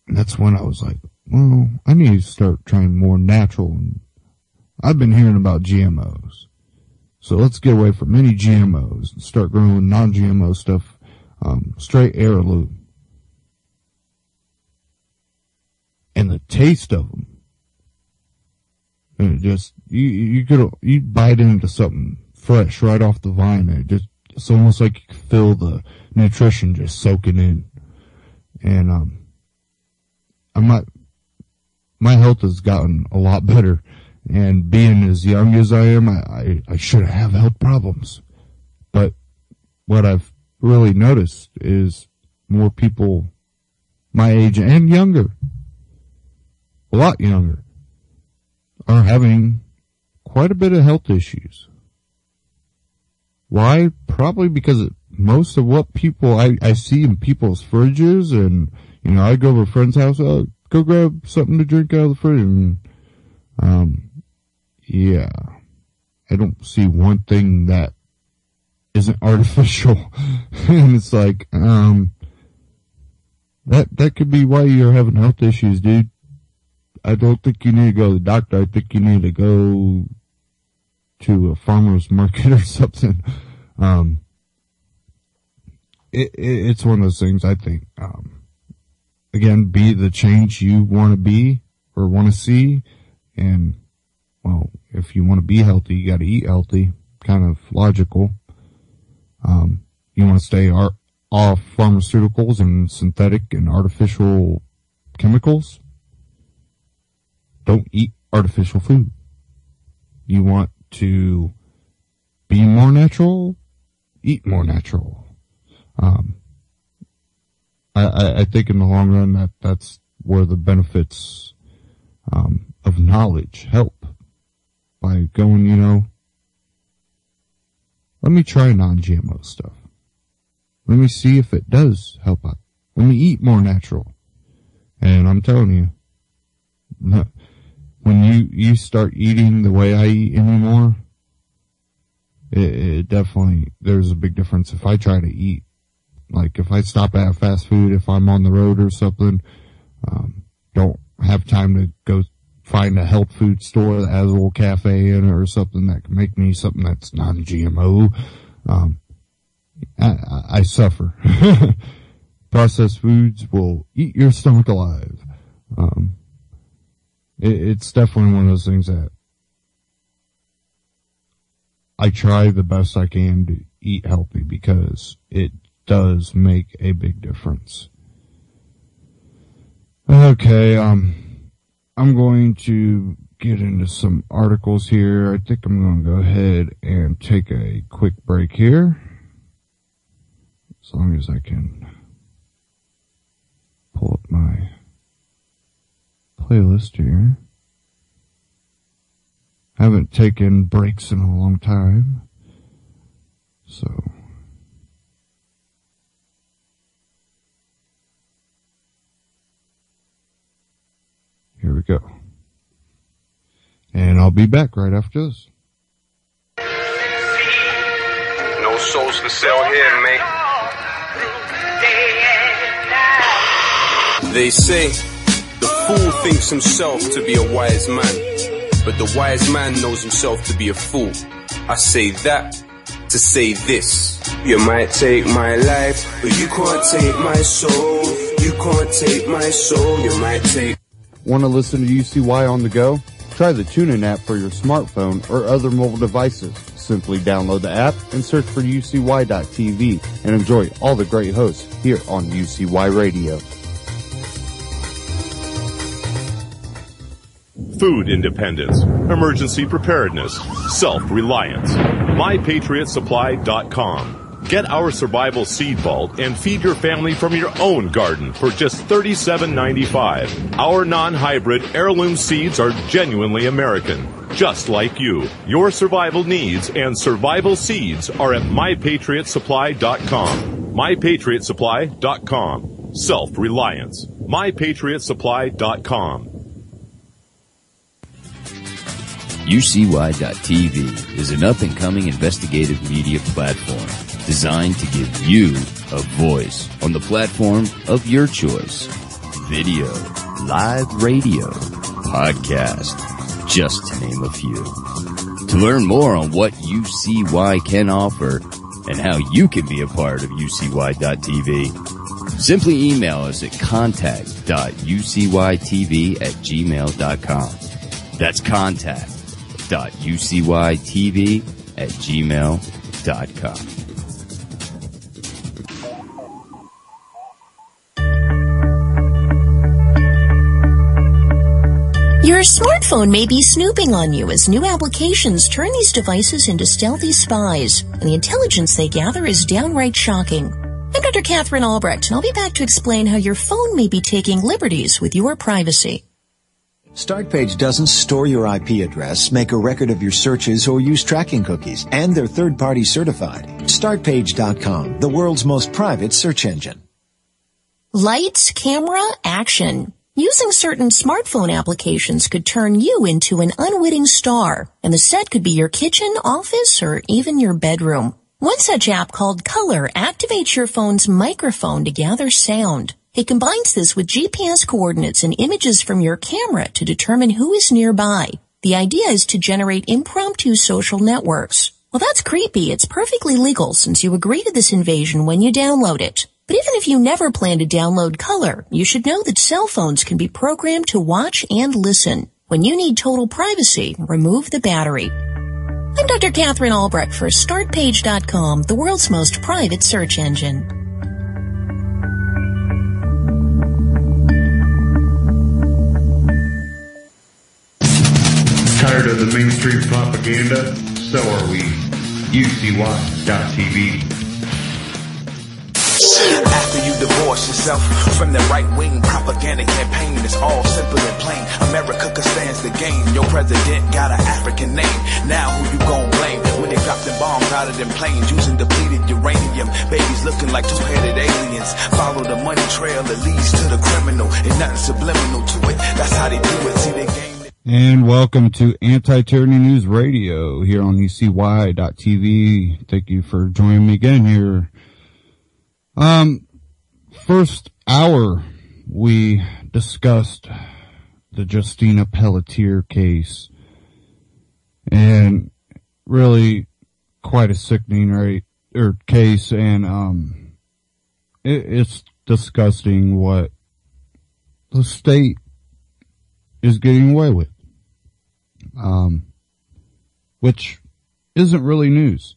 And that's when I was like, well, I need to start trying more natural. And I've been hearing about GMOs. So let's get away from any GMOs and start growing non-GMO stuff, straight heirloom. And the taste of them, and it just, you bite into something fresh right off the vine. It's almost like you can feel the nutrition just soaking in. And, my health has gotten a lot better. And being as young as I am, I shouldn't have health problems. But what I've really noticed is more people my age and younger, a lot younger, are having quite a bit of health issues. Why? Probably because most of what people I see in people's fridges, and, you know, I go over a friend's house, go grab something to drink out of the fridge, and, yeah, I don't see one thing that isn't artificial. And it's like, that could be why you're having health issues, dude. I don't think you need to go to the doctor. I think you need to go to a farmer's market or something. It's one of those things, I think. Again, be the change you want to be or want to see. And, well, if you want to be healthy, you got to eat healthy. Kind of logical. You want to stay off pharmaceuticals and synthetic and artificial chemicals. Don't eat artificial food. You want to be more natural, eat more natural. I think in the long run that's where the benefits of knowledge help. By going, you know, let me try non-GMO stuff. Let me see if it does help out. Let me eat more natural. And I'm telling you, when you start eating the way I eat anymore, it definitely, there's a big difference. If I try to eat, like if I stop at fast food, if I'm on the road or something, don't have time to go find a health food store that has a little cafe in it or something that can make me something that's non-GMO, I suffer. Processed foods will eat your stomach alive. It's definitely one of those things that I try the best I can to eat healthy because it does make a big difference. Okay, I'm going to get into some articles here. I think I'm going to go ahead and take a quick break here. As long as I can pull up my playlist here. Haven't taken breaks in a long time. So here we go. And I'll be back right after this. No souls for sale here, mate. They say the fool thinks himself to be a wise man, but the wise man knows himself to be a fool. I say that to say this. You might take my life, but you can't take my soul. You can't take my soul. You might take... Want to listen to UCY on the go? Try the TuneIn app for your smartphone or other mobile devices. Simply download the app and search for UCY.TV and enjoy all the great hosts here on UCY Radio. Food independence, emergency preparedness, self-reliance. MyPatriotSupply.com. Get our survival seed vault and feed your family from your own garden for just $37.95. Our non-hybrid heirloom seeds are genuinely American, just like you. Your survival needs and survival seeds are at MyPatriotSupply.com. MyPatriotSupply.com. Self-reliance. MyPatriotSupply.com. UCY.TV is an up-and-coming investigative media platform designed to give you a voice on the platform of your choice. Video, live radio, podcast, just to name a few. To learn more on what UCY can offer and how you can be a part of UCY.TV, simply email us at contact.ucytv@gmail.com. That's contact.ucytv gmail.com. Your smartphone may be snooping on you as new applications turn these devices into stealthy spies, and the intelligence they gather is downright shocking. I'm Dr. Catherine Albrecht, and I'll be back to explain how your phone may be taking liberties with your privacy. StartPage doesn't store your IP address, make a record of your searches, or use tracking cookies, and they're third-party certified. StartPage.com, the world's most private search engine. Lights, camera, action. Using certain smartphone applications could turn you into an unwitting star, and the set could be your kitchen, office, or even your bedroom. One such app called Color activates your phone's microphone to gather sound. It combines this with GPS coordinates and images from your camera to determine who is nearby. The idea is to generate impromptu social networks. Well, that's creepy. It's perfectly legal since you agree to this invasion when you download it. But even if you never plan to download Color, you should know that cell phones can be programmed to watch and listen. When you need total privacy, remove the battery. I'm Dr. Catherine Albrecht for StartPage.com, the world's most private search engine. Tired of the mainstream propaganda? So are we. UCY.TV. After you divorce yourself from the right-wing propaganda campaign, it's all simple and plain. America stands the game. Your president got an African name. Now who you gon' blame when they drop them bombs out of them planes using depleted uranium? Babies looking like two-headed aliens. Follow the money trail that leads to the criminal, and nothing subliminal to it. That's how they do it. See they game. And welcome to Anti-Tyranny News Radio here on UCY.TV. Thank you for joining me again here. First hour, we discussed the Justina Pelletier case, and really quite a sickening case, and it's disgusting what the state is getting away with, which isn't really news.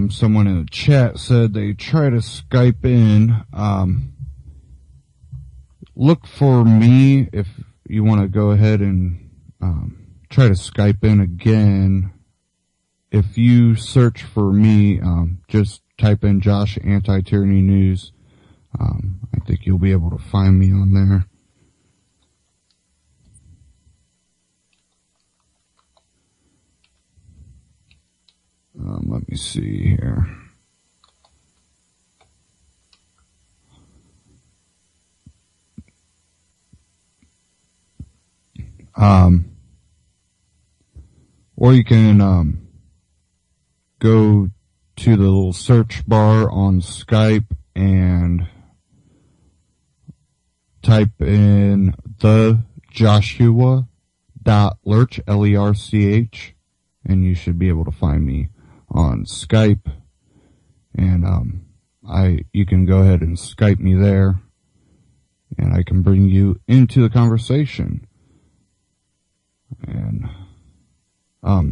Someone in the chat said they try to Skype in. Look for me if you want to go ahead and try to Skype in again. If you search for me, just type in Josh Anti-Tyranny News. I think you'll be able to find me on there. Let me see here. Or you can go to the little search bar on Skype and type in the Joshua.Lerch, Lerch, and you should be able to find me on Skype, and you can go ahead and Skype me there, and I can bring you into the conversation. And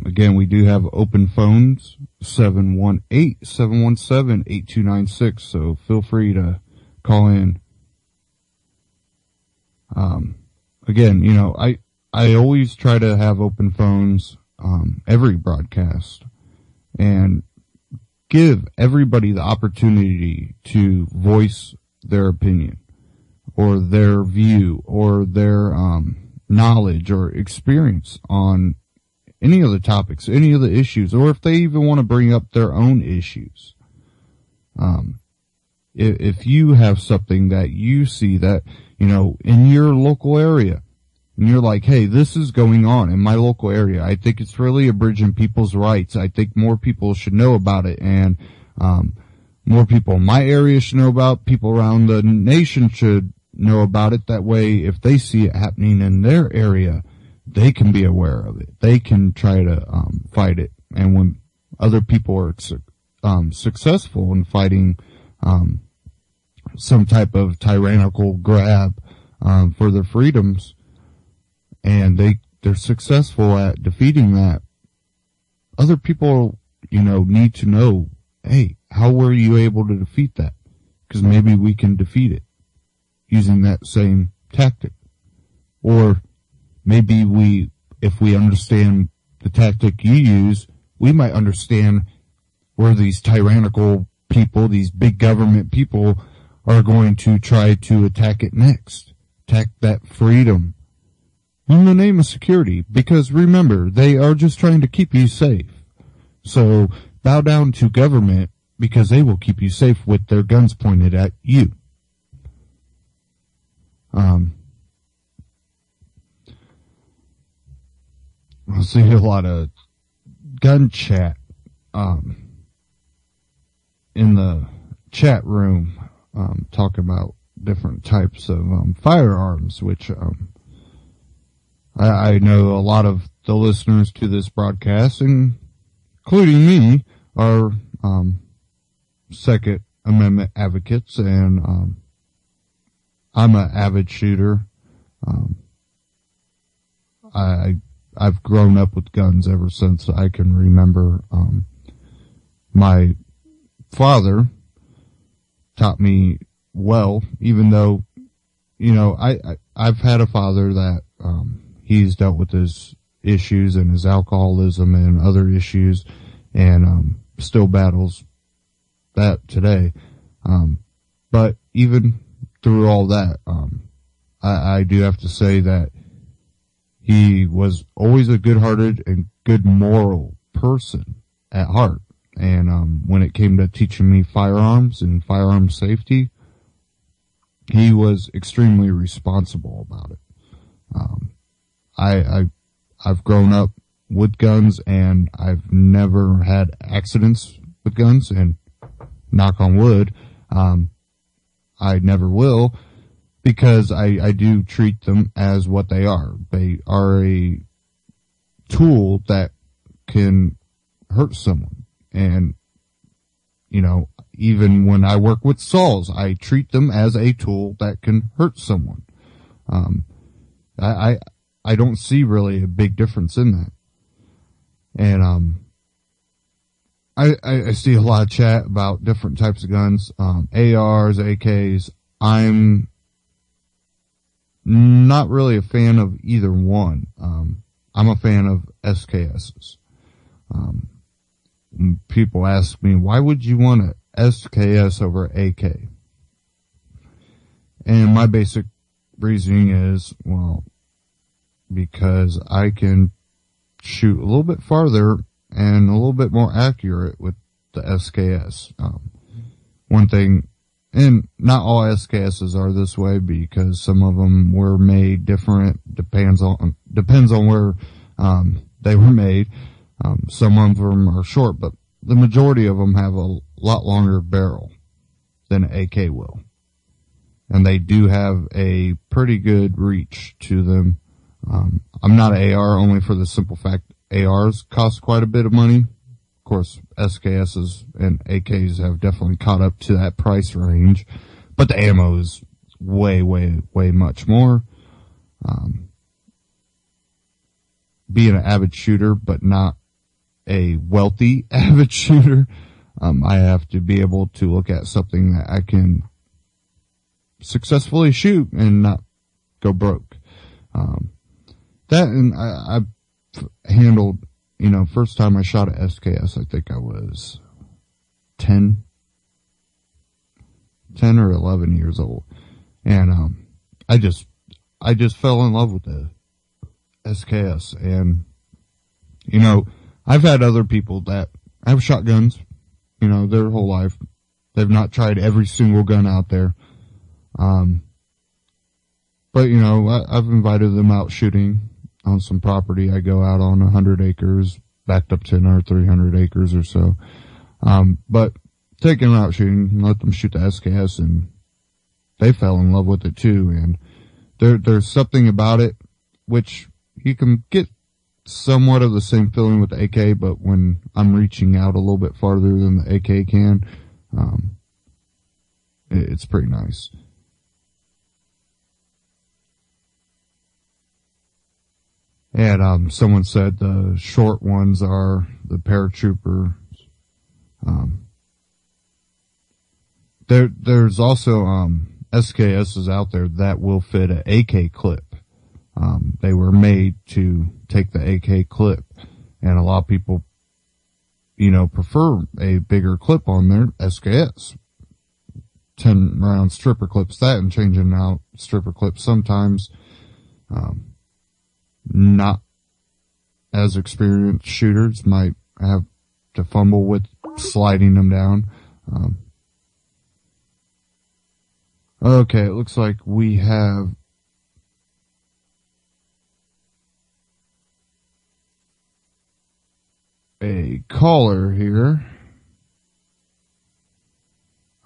again, we do have open phones, 718-717-8296, so feel free to call in. Again, you know, I always try to have open phones every broadcast, and give everybody the opportunity to voice their opinion or their view or their knowledge or experience on any of the topics, any of the issues, or if they even want to bring up their own issues. If you have something that you see that, you know, in your local area, and you're like, hey, this is going on in my local area. I think it's really abridging people's rights. I think more people should know about it, and more people in my area should know about it. People around the nation should know about it. That way, if they see it happening in their area, they can be aware of it. They can try to fight it. And when other people are successful in fighting some type of tyrannical grab for their freedoms, and they're successful at defeating that, other people, need to know, hey, how were you able to defeat that? Because maybe we can defeat it using that same tactic. Or maybe if we understand the tactic you use, we might understand where these tyrannical people, these big government people, are going to try to attack it next. Attack that freedom in the name of security. Because remember, they are just trying to keep you safe. So bow down to government because they will keep you safe with their guns pointed at you. I see a lot of gun chat in the chat room talking about different types of firearms, which I know a lot of the listeners to this broadcast, including me, are Second Amendment advocates, and I'm an avid shooter. I've grown up with guns ever since I can remember. My father taught me well, even though, I've had a father that, he's dealt with his issues and his alcoholism and other issues, and, still battles that today. But even through all that, I do have to say that he was always a good-hearted and good moral person at heart. And when it came to teaching me firearms and firearm safety, he was extremely responsible about it. I've grown up with guns, and I've never had accidents with guns, and knock on wood, I never will, because I do treat them as what they are. They are a tool that can hurt someone. And, even when I work with saws, I treat them as a tool that can hurt someone. I don't see really a big difference in that. And, I see a lot of chat about different types of guns, ARs, AKs. I'm not really a fan of either one. I'm a fan of SKSs. People ask me, why would you want an SKS over AK? And my basic reasoning is, well, because I can shoot a little bit farther and a little bit more accurate with the SKS. One thing, and not all SKSs are this way, because some of them were made different, depends on where, they were made. Some of them are short, but the majority of them have a lot longer barrel than an AK will. And they do have a pretty good reach to them. I'm not an AR only for the simple fact ARs cost quite a bit of money. Of course, SKSs and AKs have definitely caught up to that price range, but the ammo is way, way, way much more. Being an avid shooter, but not a wealthy avid shooter, I have to be able to look at something that I can successfully shoot and not go broke. That, and I've handled, first time I shot at SKS, I think I was 10 or 11 years old. And, I just fell in love with the SKS. And, I've had other people that have shotguns, their whole life. They've not tried every single gun out there. But, I've invited them out shooting on some property. I go out on 100 acres, backed up to another 300 acres or so. But taking them out shooting, let them shoot the SKS, and they fell in love with it too. And there's something about it which you can get somewhat of the same feeling with the AK, but when I'm reaching out a little bit farther than the AK can, it's pretty nice. And, someone said the short ones are the paratrooper. There's also, SKSs out there that will fit an AK clip. They were made to take the AK clip, and a lot of people, prefer a bigger clip on their SKS. 10 round stripper clips, that and changing out stripper clips sometimes. Not as experienced shooters might have to fumble with sliding them down. Okay, it looks like we have a caller here.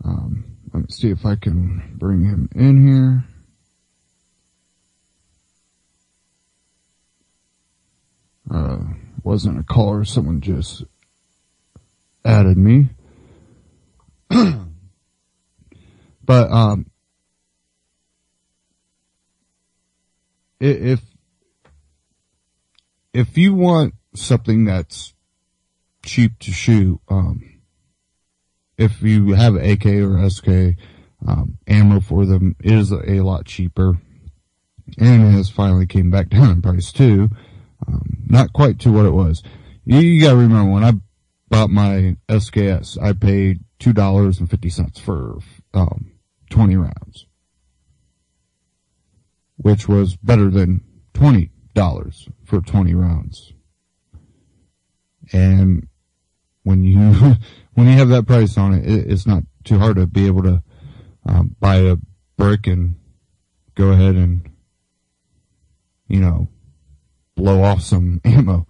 Let me see if I can bring him in here. Wasn't a caller, someone just added me. But, if you want something that's cheap to shoot, if you have AK or SK, ammo for them is a lot cheaper, and it has finally came back down in price too. Not quite to what it was. You gotta remember, when I bought my SKS, I paid $2.50 for, 20 rounds. Which was better than $20 for 20 rounds. And when you, when you have that price on it, it's not too hard to be able to, buy a brick and go ahead and, blow off some ammo.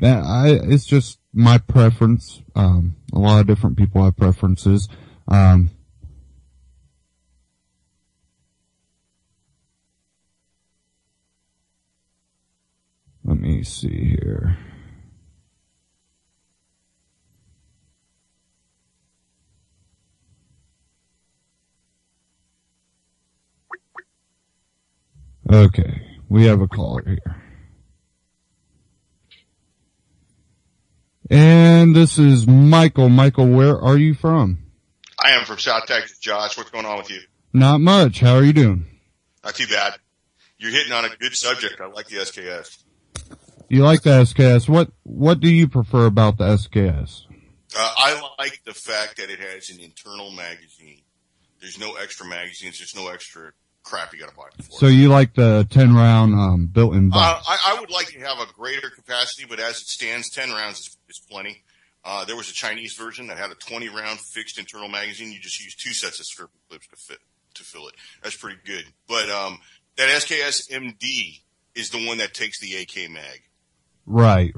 It's just my preference. A lot of different people have preferences. Let me see here. Okay, we have a caller here. And this is Michael. Michael, where are you from? I am from South Texas, Josh. What's going on with you? Not much. How are you doing? Not too bad. You're hitting on a good subject. I like the SKS. You like the SKS. What do you prefer about the SKS? I like the fact that it has an internal magazine. There's no extra magazines. There's no extra crap you got to buy for So it. you like the 10 round built-in box? I would like to have a greater capacity, but as it stands, 10 rounds is plenty. There was a Chinese version that had a 20 round fixed internal magazine. You just use 2 sets of stripper clips to fill it. That's pretty good. But that SKS MD is the one that takes the AK mag. Right.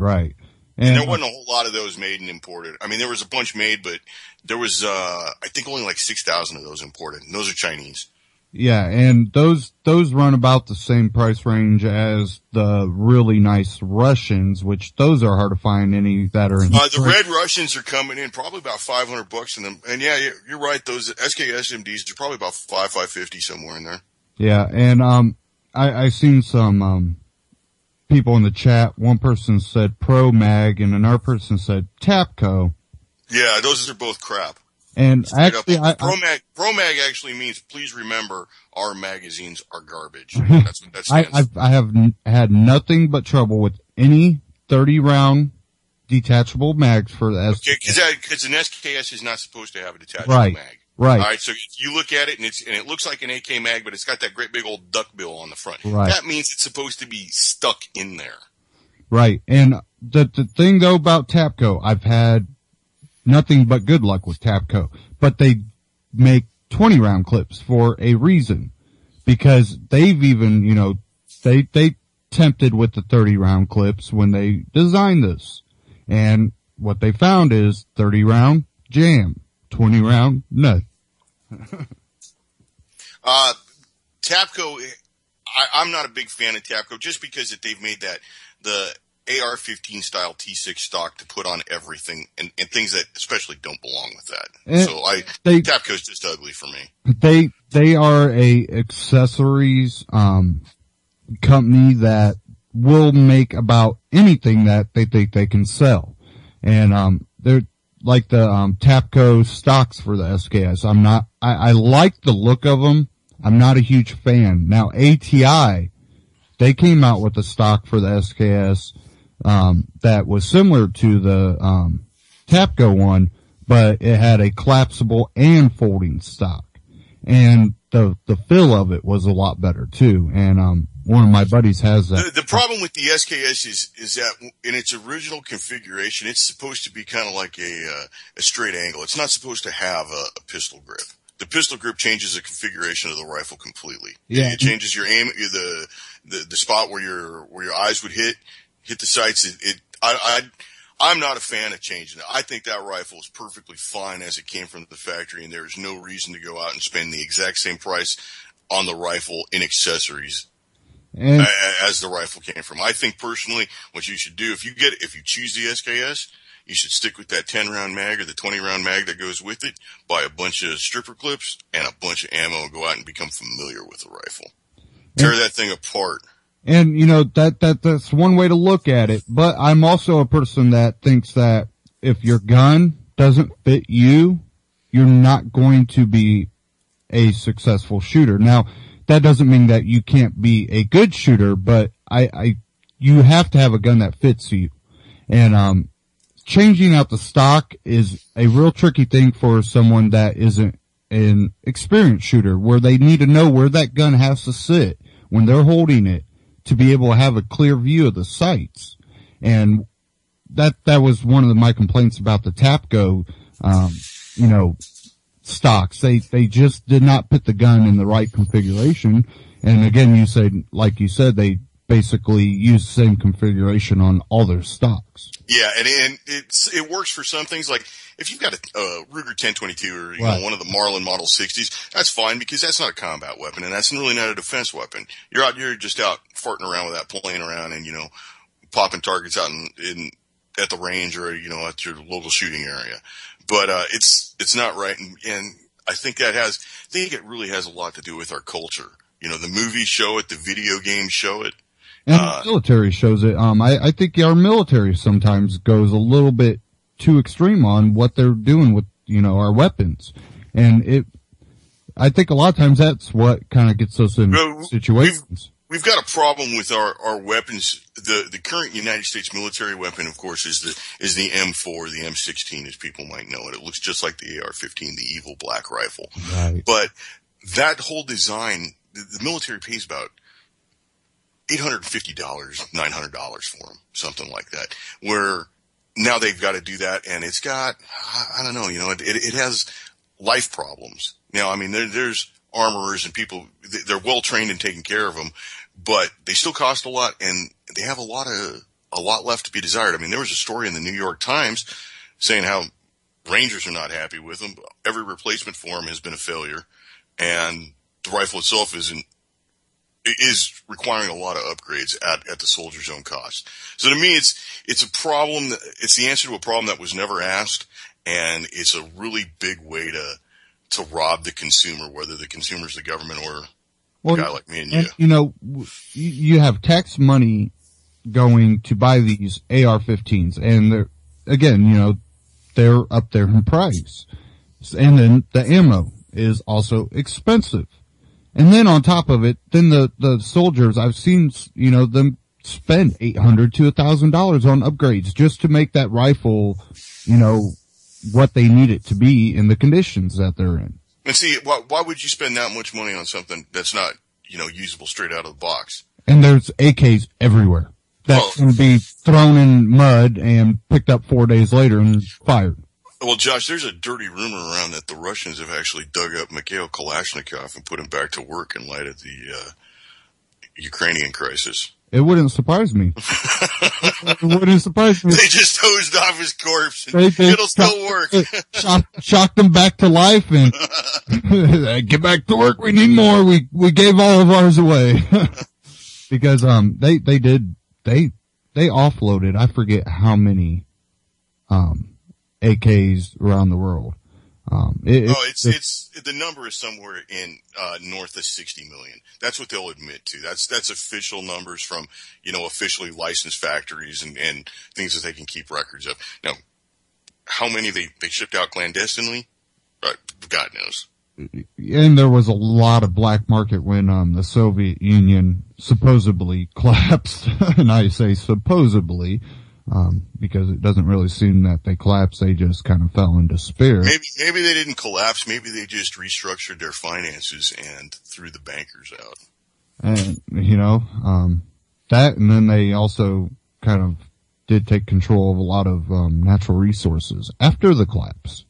And there wasn't a whole lot of those made and imported. I mean, there was a bunch made, but there was, I think only like 6,000 of those imported. And those are Chinese. Yeah, and those run about the same price range as the really nice Russians, which those are hard to find any that are in. The red Russians are coming in probably about $500 in them. And yeah, you're right. Those SKS MDs are probably about $550 somewhere in there. Yeah, and, I seen some, people in the chat. One person said Pro Mag and another person said Tapco. Yeah, those are both crap. And actually, Pro Mag actually means please remember our magazines are garbage. That's what that stands for. I have had nothing but trouble with any 30 round detachable mags for the SKS. Okay, because an SKS is not supposed to have a detachable mag. Right. All right. So if you look at it and it looks like an AK mag, but it's got that great big old duck bill on the front. Right. That means it's supposed to be stuck in there. Right. And the thing though about Tapco, I've had nothing but good luck with Tapco, but they make 20 round clips for a reason, because they've even, they tempted with the 30 round clips when they designed this. And what they found is 30 round jam, 20 round nut. Tapco, I'm not a big fan of Tapco just because they've made the AR-15 style T6 stock to put on everything and things that especially don't belong with that. Tapco's just ugly for me. They are a accessories, company that will make about anything that they think they can sell. And, they're like the, Tapco stocks for the SKS. I like the look of them. I'm not a huge fan. Now, ATI, they came out with a stock for the SKS, that was similar to the, Tapco one, but it had a collapsible and folding stock. And the feel of it was a lot better too. And, one of my buddies has that. The problem with the SKS is that in its original configuration, it's supposed to be kind of like a straight angle. It's not supposed to have a pistol grip. The pistol grip changes the configuration of the rifle completely. Yeah. It changes your aim, the spot where your eyes would hit the sights. I'm not a fan of changing it. I think that rifle is perfectly fine as it came from the factory, and there is no reason to go out and spend the exact same price on the rifle in accessories as the rifle came from. I think personally, what you should do, if you choose the SKS, you should stick with that 10-round mag or the 20-round mag that goes with it, buy a bunch of stripper clips and a bunch of ammo, and go out and become familiar with the rifle. Tear that thing apart. And, that's one way to look at it. But I'm also a person that thinks that if your gun doesn't fit you, you're not going to be a successful shooter. Now, that doesn't mean that you can't be a good shooter, but you have to have a gun that fits you. And, changing out the stock is a real tricky thing for someone that isn't an experienced shooter, where they need to know where that gun has to sit when they're holding it to be able to have a clear view of the sights. And that was one of my complaints about the Tapco, stocks. They just did not put the gun in the right configuration. And again, like you said, they basically use the same configuration on all their stocks. Yeah, and it works for some things. Like if you've got a Ruger 1022 or right. One of the Marlin Model 60s, that's fine because that's not a combat weapon and that's really not a defense weapon. You're just out farting around with that, playing around and popping targets out at the range or at your local shooting area. But it's not right, and I think it really has a lot to do with our culture. The movies show it, the video games show it. And the military shows it. I think our military sometimes goes a little bit too extreme on what they're doing with, our weapons. And I think a lot of times that's what kind of gets us in situations. We've got a problem with our weapons. The current United States military weapon, of course, is the M4, the M16, as people might know it. It looks just like the AR-15, the evil black rifle. Right. But that whole design, the military pays about $850, $900 for them, something like that. Where now they've got to do that, and it's got, I don't know, it has life problems. Now, I mean, there's armorers and people, they're well trained in taking care of them, but they still cost a lot, and they have a lot left to be desired. I mean, there was a story in the New York Times saying how Rangers are not happy with them. Every replacement for them has been a failure, and the rifle itself is requiring a lot of upgrades at the soldier's own cost. So to me, it's a problem. It's the answer to a problem that was never asked, and it's a really big way to rob the consumer, whether the consumer's the government or a guy like me and you. You have tax money going to buy these AR-15s, and they're up there in price. And then the ammo is also expensive. And then on top of it, then the soldiers, I've seen, them spend $800 to $1,000 on upgrades just to make that rifle, what they need it to be in the conditions that they're in. And see, why would you spend that much money on something that's not, usable straight out of the box? And there's AKs everywhere that can be thrown in mud and picked up 4 days later and fired. Well, Josh, there's a dirty rumor around that the Russians have actually dug up Mikhail Kalashnikov and put him back to work in light of the Ukrainian crisis. It wouldn't surprise me. It wouldn't surprise me. They just hosed off his corpse. It'll still work. Shocked him back to life and get back to work. We need more. We gave all of ours away. Because, they offloaded, I forget how many, AKs around the world. It's the number is somewhere in north of 60 million. That's what they'll admit to. That's official numbers from, officially licensed factories and things that they can keep records of. Now, how many they shipped out clandestinely? God knows. And there was a lot of black market when the Soviet Union supposedly collapsed, and I say supposedly. Because it doesn't really seem that they collapsed, they just kind of fell in despair. Maybe they didn't collapse, maybe they just restructured their finances and threw the bankers out. And, that, and then they also kind of did take control of a lot of, natural resources after the collapse.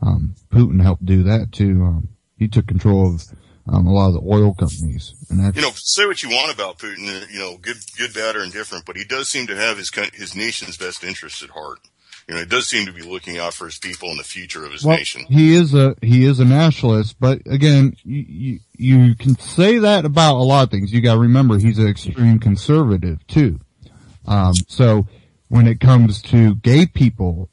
Putin helped do that too. He took control of, a lot of the oil companies. And say what you want about Putin, good, bad, or indifferent, but he does seem to have his nation's best interests at heart. He does seem to be looking out for his people and the future of his nation. He is a nationalist, but again, you can say that about a lot of things. You gotta remember, he's an extreme conservative too. So when it comes to gay people,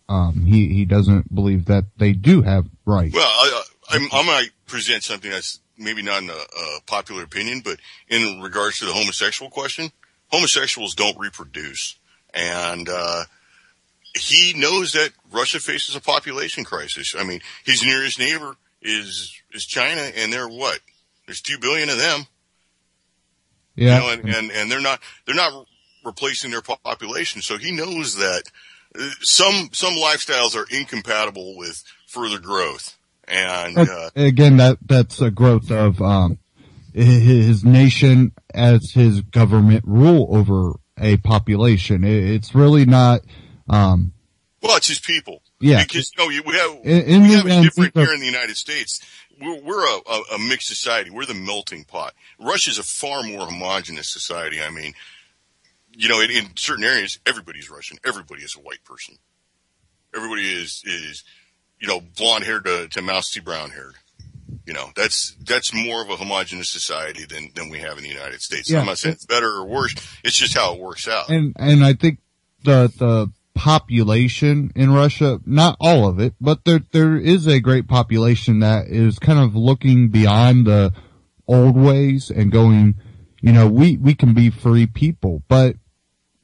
he doesn't believe that they do have rights. Well, I might present something that's maybe not in a popular opinion, but in regards to the homosexual question, homosexuals don't reproduce. And he knows that Russia faces a population crisis. I mean, his nearest neighbor is China, and they're what? There's 2 billion of them. Yeah. And they're not replacing their population. So he knows that some lifestyles are incompatible with further growth. And again, that's a growth of his nation as his government rule over a population. It's really not. Well, it's his people. Yeah, because we have it different here in the United States. We're a mixed society. We're the melting pot. Russia's a far more homogenous society. I mean, in certain areas, everybody's Russian. Everybody is a white person. Everybody is blonde haired to mousy brown haired. That's more of a homogenous society than we have in the United States. Yeah. I'm not saying it's better or worse. It's just how it works out. And I think the population in Russia, not all of it, but there is a great population that is kind of looking beyond the old ways and going, we can be free people, but,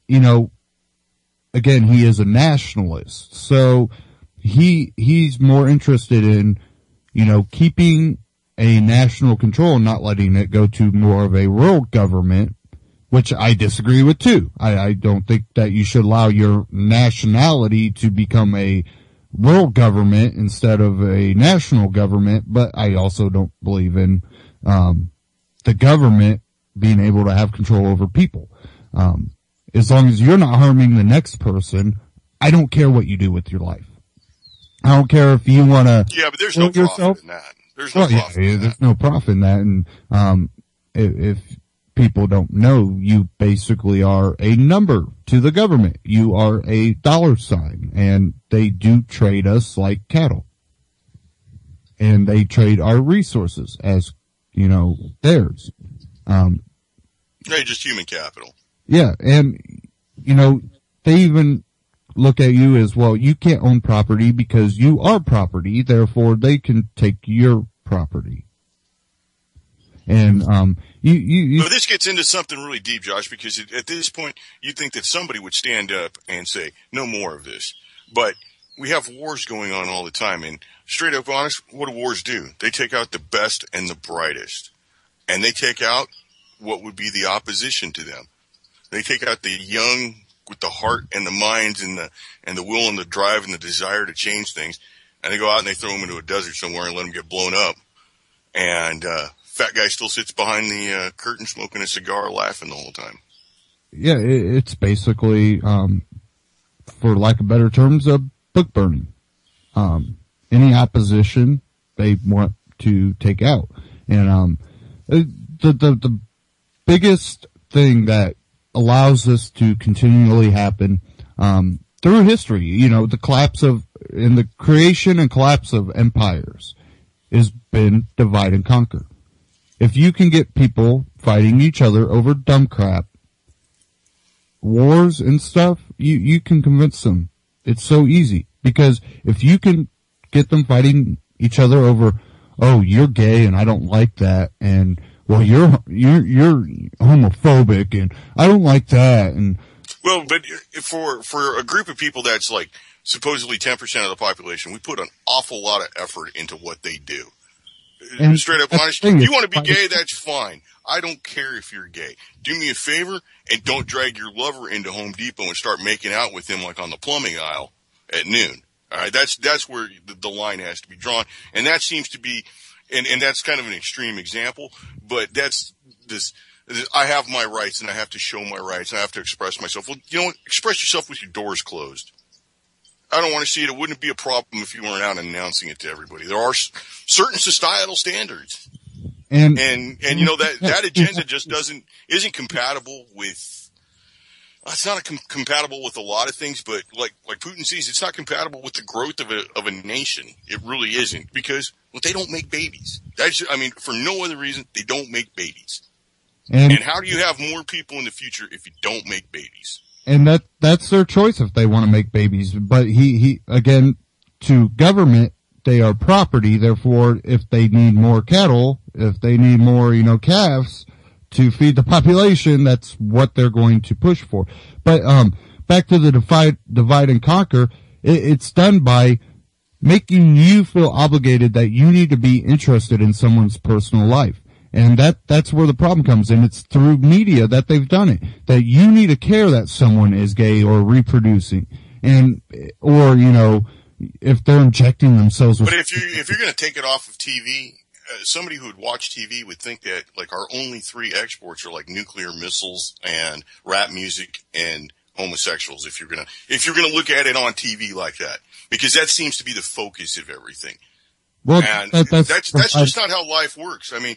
again, he is a nationalist. So he's more interested in, keeping a national control and not letting it go to more of a world government, which I disagree with too. I don't think that you should allow your nationality to become a world government instead of a national government, but I also don't believe in, the government being able to have control over people. As long as you're not harming the next person, I don't care what you do with your life. I don't care if you want to. Yeah, but there's no profit in that. There's no profit. Yeah, there's no profit in that. And if people don't know, you basically are a number to the government. You are a dollar sign, and they do trade us like cattle. And they trade our resources as, theirs. They're just human capital. Yeah, and, they even look at you as, well, you can't own property because you are property, therefore they can take your property. And, Well, this gets into something really deep, Josh, because at this point, you'd think that somebody would stand up and say, no more of this. But we have wars going on all the time, and straight up honest, what do wars do? They take out the best and the brightest. And they take out what would be the opposition to them. They take out the young with the heart and the minds and the will and the drive and the desire to change things. And they go out and they throw them into a desert somewhere and let them get blown up. And, fat guy still sits behind the curtain smoking a cigar laughing the whole time. Yeah, it's basically, for lack of better terms, a book burning. Any opposition they want to take out. And, the biggest thing that allows this to continually happen, through history, the collapse and the creation and collapse of empires has been divide and conquer. If you can get people fighting each other over dumb crap, wars and stuff, you can convince them. It's so easy. Because if you can get them fighting each other over, oh, you're gay and I don't like that, and well, you're homophobic and I don't like that, and well, but for a group of people that's like supposedly 10% of the population, we put an awful lot of effort into what they do. And straight up honest. If you want to be gay, that's fine. I don't care if you're gay. Do me a favor and don't drag your lover into Home Depot and start making out with him like on the plumbing aisle at noon. All right, that's where the line has to be drawn, and that seems to be, and that's kind of an extreme example, but that's this. I have my rights, and I have to show my rights, and I have to express myself. Well, you know what? Express yourself with your doors closed. I don't want to see it. It wouldn't be a problem if you weren't out announcing it to everybody. There are certain societal standards, and you know that agenda just isn't compatible with. It's not compatible with a lot of things, but like Putin sees, it's not compatible with the growth of a nation. It really isn't, because they don't make babies. For no other reason, they don't make babies. And how do you have more people in the future if you don't make babies? And that's their choice if they want to make babies. But he again, to government, they are property. Therefore, if they need more cattle, if they need more, calves to feed the population, that's what they're going to push for. But back to the divide and conquer, it's done by making you feel obligated that you need to be interested in someone's personal life. And that's where the problem comes in. It's through media that they've done it. That you need to care that someone is gay or reproducing, or if they're injecting themselves with. But if you're going to take it off of TV, somebody who would watch TV would think that like our only three exports are like nuclear missiles and rap music and homosexuals. If you're gonna look at it on TV like that, because that seems to be the focus of everything. Well, and that's just not how life works. I mean,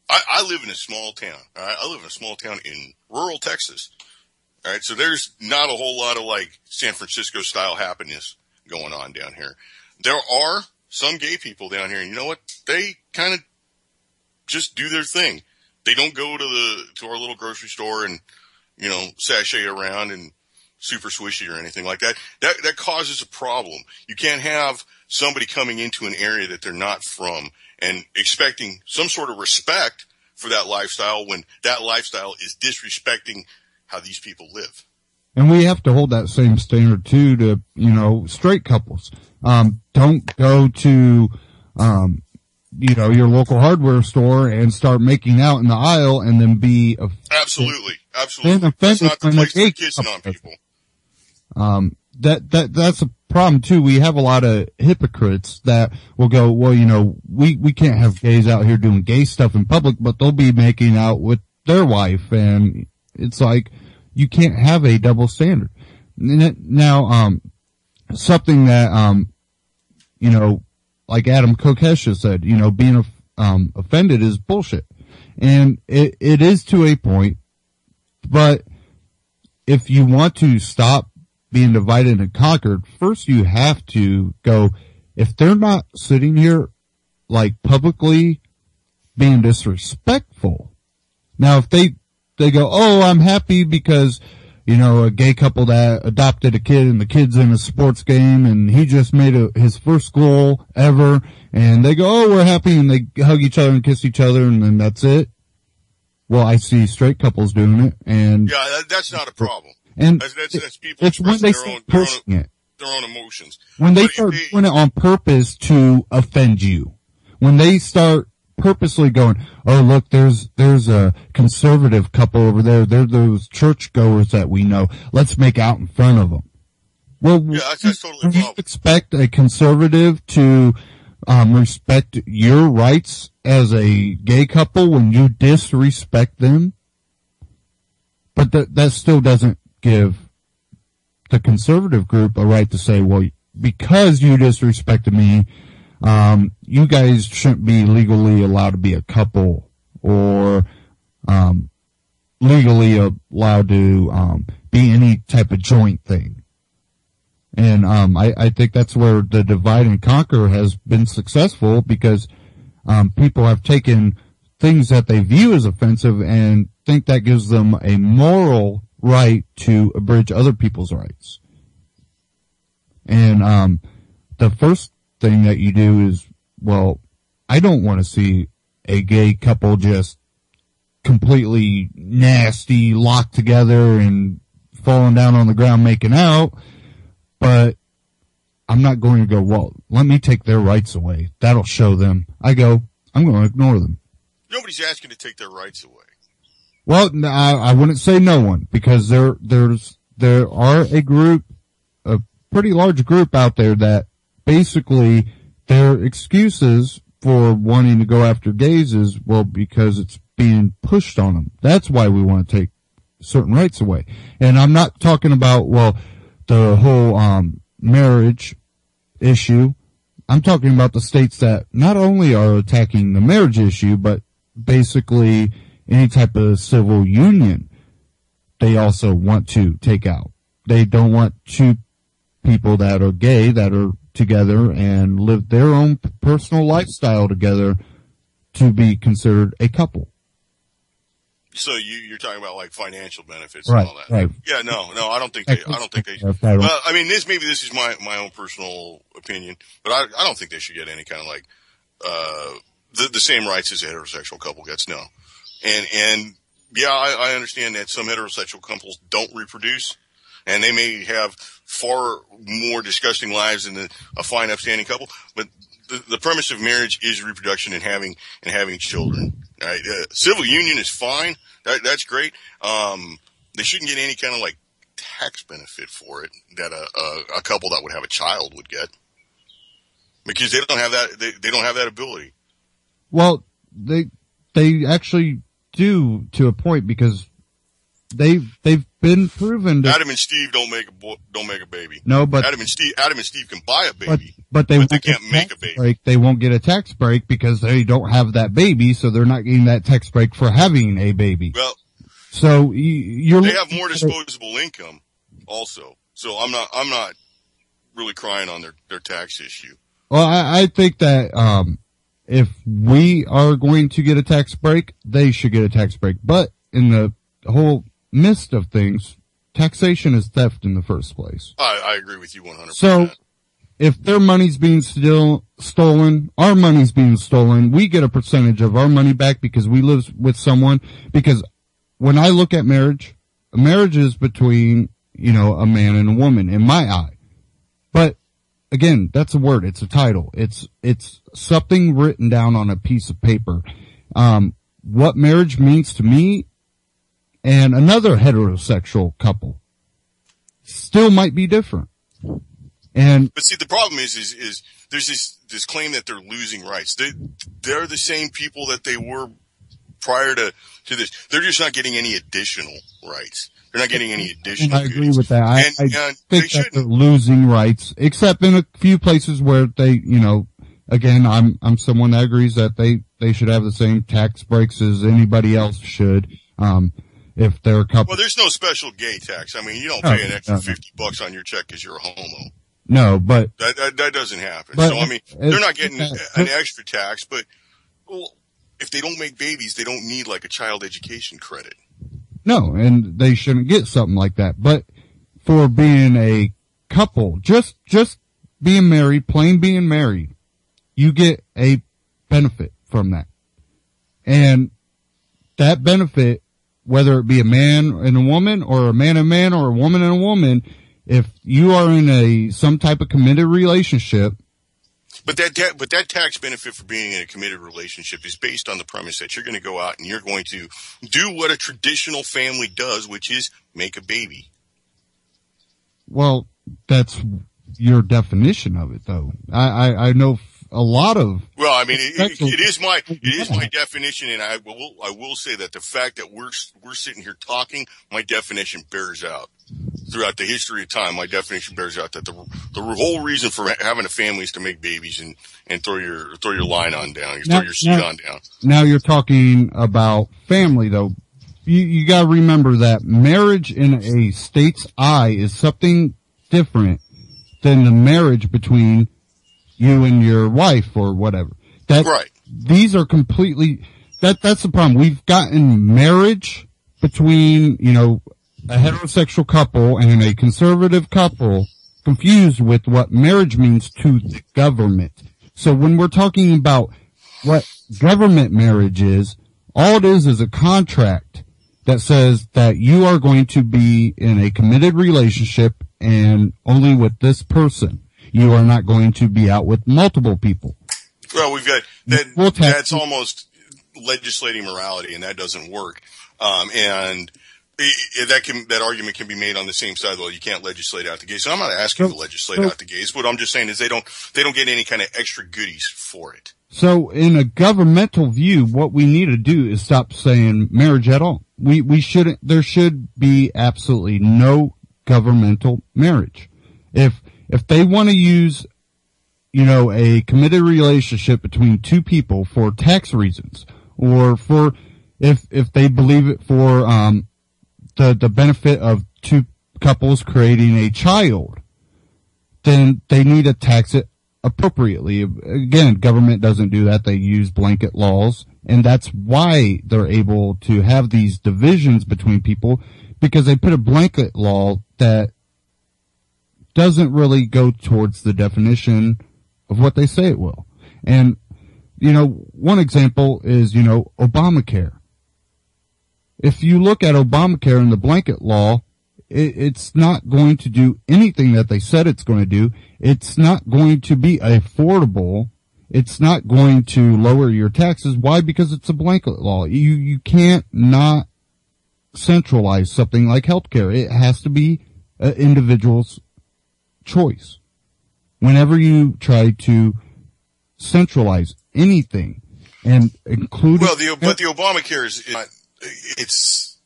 I live in a small town. All right? I live in a small town in rural Texas. All right. So there's not a whole lot of like San Francisco style happiness going on down here. There are some gay people down here, and you know what? They kind of just do their thing. They don't go to our little grocery store and, sashay around and super swishy or anything like that. That causes a problem. You can't have somebody coming into an area that they're not from and expecting some sort of respect for that lifestyle when that lifestyle is disrespecting how these people live. And we have to hold that same standard too to, straight couples. Don't go to, your local hardware store and start making out in the aisle and then be absolutely. That's not the place to be kissing on people. That's a problem too. We have a lot of hypocrites that will go, well, we can't have gays out here doing gay stuff in public, but they'll be making out with their wife, and it's like, you can't have a double standard. Now, something that, like Adam Kokesh said, being offended is bullshit. And it is to a point, but if you want to stop being divided and conquered, first you have to go, if they're not sitting here, like, publicly being disrespectful. Now, if they go, oh, I'm happy because, a gay couple that adopted a kid and the kid's in a sports game and he just made his first goal ever, and they go, oh, we're happy, and they hug each other and kiss each other, and then that's it. Well, I see straight couples doing it, and yeah, that's not a problem. And that's people it's when they expressing their own emotions. When they start doing it on purpose to offend you, when they start purposely going, oh, look, there's a conservative couple over there. They're those churchgoers that we know. Let's make out in front of them. Well, yeah, that's totally a problem. You expect a conservative to respect your rights as a gay couple when you disrespect them? But that still doesn't give the conservative group a right to say, well, because you disrespected me, you guys shouldn't be legally allowed to be a couple or legally allowed to be any type of joint thing. And I think that's where the divide and conquer has been successful, because people have taken things that they view as offensive and think that gives them a moral right to abridge other people's rights. And the first thing that you do is well, I don't want to see a gay couple just completely nasty, locked together and falling down on the ground making out, but I'm not going to go, well, let me take their rights away. That'll show them. I'm going to ignore them. Nobody's asking to take their rights away. Well, I wouldn't say no one, because there are a pretty large group out there that basically their excuses for wanting to go after gays is, well, because it's being pushed on them. That's why we want to take certain rights away. And I'm not talking about, well, the whole marriage issue. I'm talking about the states that not only are attacking the marriage issue, but basically any type of civil union they also want to take out. They don't want two people that are gay that are together and live their own personal lifestyle together to be considered a couple. So you're talking about like financial benefits Right, and all that. right. Yeah, no, I don't think they should. Well, I mean, this is my own personal opinion, but I don't think they should get any kind of like, the same rights as a heterosexual couple gets, no. And yeah, I understand that some heterosexual couples don't reproduce, and they may have far more disgusting lives than a fine, upstanding couple, but the premise of marriage is reproduction and having children. Right? Civil union is fine. That's great. They shouldn't get any kind of like tax benefit for it that a couple that would have a child would get, because they don't have that. They don't have that ability. Well, they actually do to a point, because they've been proven to. Adam and Steve don't make a baby. No, but Adam and Steve can buy a baby, but they can't make a baby. Break. They won't get a tax break because they don't have that baby, so they're not getting that tax break for having a baby. Well, so they have more disposable income also. So I'm not really crying on their tax issue. Well, I think that if we are going to get a tax break, they should get a tax break. But in the whole midst of things, taxation is theft in the first place. I agree with you 100%. So if their money's being stolen, our money's being stolen, we get a percentage of our money back because we live with someone. Because when I look at marriage is between, a man and a woman in my eye. But again, that's a word. It's a title. It's something written down on a piece of paper. What marriage means to me and another heterosexual couple still might be different. But see, the problem is there's this claim that they're losing rights. They're the same people that they were prior to this. They're just not getting any additional rights. They're not getting any additional. I agree with that. I think that they're losing rights, except in a few places where they, again, I'm someone that agrees that they should have the same tax breaks as anybody else should. If they're a couple. Well, there's no special gay tax. I mean, you don't pay an extra $50 on your check because you're a homo. No, but that doesn't happen. But, so I mean, they're not getting an extra tax, but if they don't make babies, they don't need like a child education credit. No, and they shouldn't get something like that. But for being a couple, just being married, plain being married, you get a benefit from that. And that benefit, whether it be a man and a woman, or a man and a man, or a woman and a woman, if you are in some type of committed relationship. But that tax benefit for being in a committed relationship is based on the premise that you're going to go out and you're going to do what a traditional family does, which is make a baby. Well, that's your definition of it, though. I know a lot of. Well, I mean, it is my definition, and I will say that the fact that we're sitting here talking, my definition bears out. Throughout the history of time, my definition bears out that the whole reason for having a family is to make babies and throw your line on down, throw your seed on down. Now you're talking about family, though. You got to remember that marriage in a state's eye is something different than the marriage between you and your wife or whatever. Right. These are completely. That's the problem. We've gotten marriage between a heterosexual couple and a conservative couple confused with what marriage means to the government. So when we're talking about what government marriage is, all it is a contract that says that you are going to be in a committed relationship and only with this person. You are not going to be out with multiple people. Well, we've got that. That's almost legislating morality, and that doesn't work. And that argument can be made on the same side. Well, you can't legislate out the gays. So I'm not asking you to legislate out the gays. What I'm just saying is they don't get any kind of extra goodies for it. So in a governmental view, what we need to do is stop saying marriage at all. We shouldn't, there should be absolutely no governmental marriage. If they want to use, a committed relationship between two people for tax reasons, or for, if they believe it for, the benefit of two couples creating a child, then they need to tax it appropriately. Again, government doesn't do that. They use blanket laws, and that's why they're able to have these divisions between people, because they put a blanket law that doesn't really go towards the definition of what they say it will. And, one example is, Obamacare. If you look at Obamacare and the blanket law, it's not going to do anything that they said it's going to do. It's not going to be affordable. It's not going to lower your taxes. Why? Because it's a blanket law. You can't not centralize something like healthcare. It has to be an individual's choice. Whenever you try to centralize anything and include, but the Obamacare it's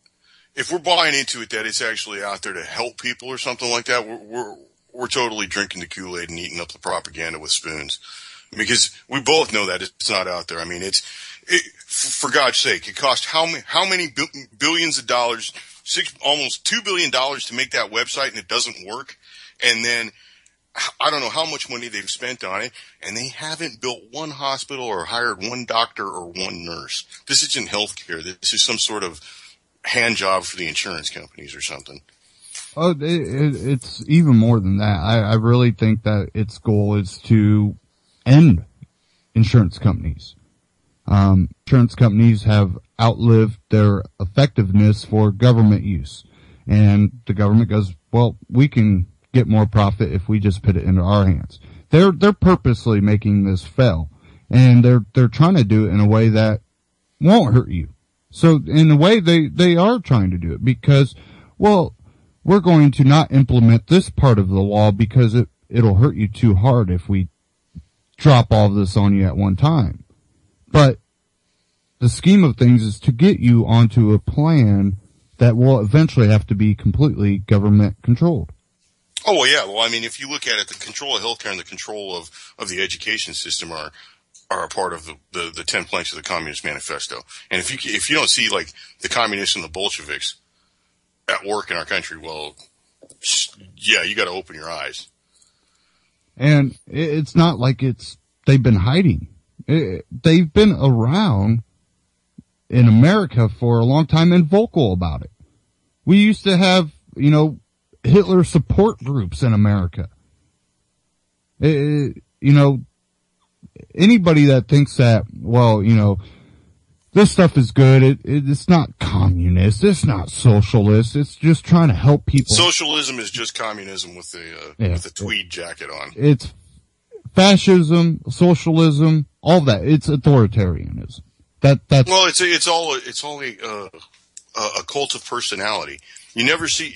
if we're buying into it that it's actually out there to help people or something like that, we're totally drinking the Kool-Aid and eating up the propaganda with spoons, because we both know that it's not out there. I mean, for God's sake, it cost how many billions of dollars, almost $2 billion to make that website, and it doesn't work. And then I don't know how much money they've spent on it, and they haven't built one hospital or hired one doctor or one nurse. This isn't healthcare. This is some sort of hand job for the insurance companies or something. Oh, it's even more than that. I really think that its goal is to end insurance companies. Insurance companies have outlived their effectiveness for government use. And the government goes, well, we can get more profit if we just put it into our hands. They're purposely making this fail. And they're trying to do it in a way that won't hurt you. So in a way they are trying to do it because, well, we're going to not implement this part of the law because it'll hurt you too hard if we drop all of this on you at one time. But the scheme of things is to get you onto a plan that will eventually have to be completely government controlled. Oh, well, yeah. Well, I mean, if you look at it, the control of healthcare and the control of the education system are a part of the 10 planks of the Communist Manifesto. And if you don't see like the communists and the Bolsheviks at work in our country, well, yeah, you got to open your eyes. And it's not like they've been hiding. They've been around in America for a long time and vocal about it. We used to have, Hitler support groups in America. Anybody that thinks that, well, this stuff is good, it's not communist, it's not socialist, it's just trying to help people. Socialism is just communism with a tweed jacket on. It's fascism, socialism, all that. It's authoritarianism. That's well, it's all a cult of personality. You never see,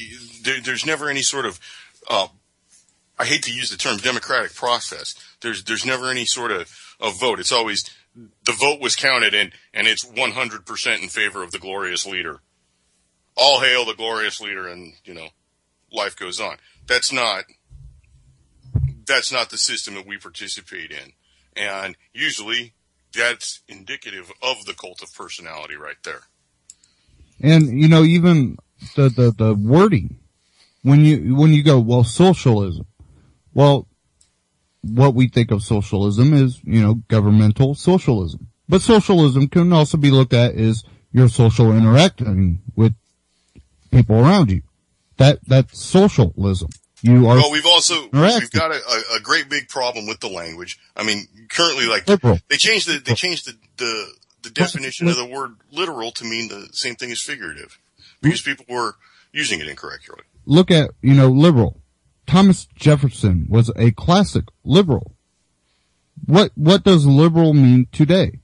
there's never any sort of, I hate to use the term democratic process. There's never any sort of vote. It's always, the vote was counted and it's 100% in favor of the glorious leader. All hail the glorious leader, and, life goes on. That's not the system that we participate in. And usually that's indicative of the cult of personality right there. And, even the wording, when you go, well, socialism, well, what we think of socialism is, governmental socialism. But socialism can also be looked at as your social interacting with people around you. That's socialism. you are. Well, we've got a great big problem with the language. I mean, currently, like liberal. they changed the definition of the word literal to mean the same thing as figurative because people were using it incorrectly. Look at, liberal. Thomas Jefferson was a classic liberal. What does liberal mean today?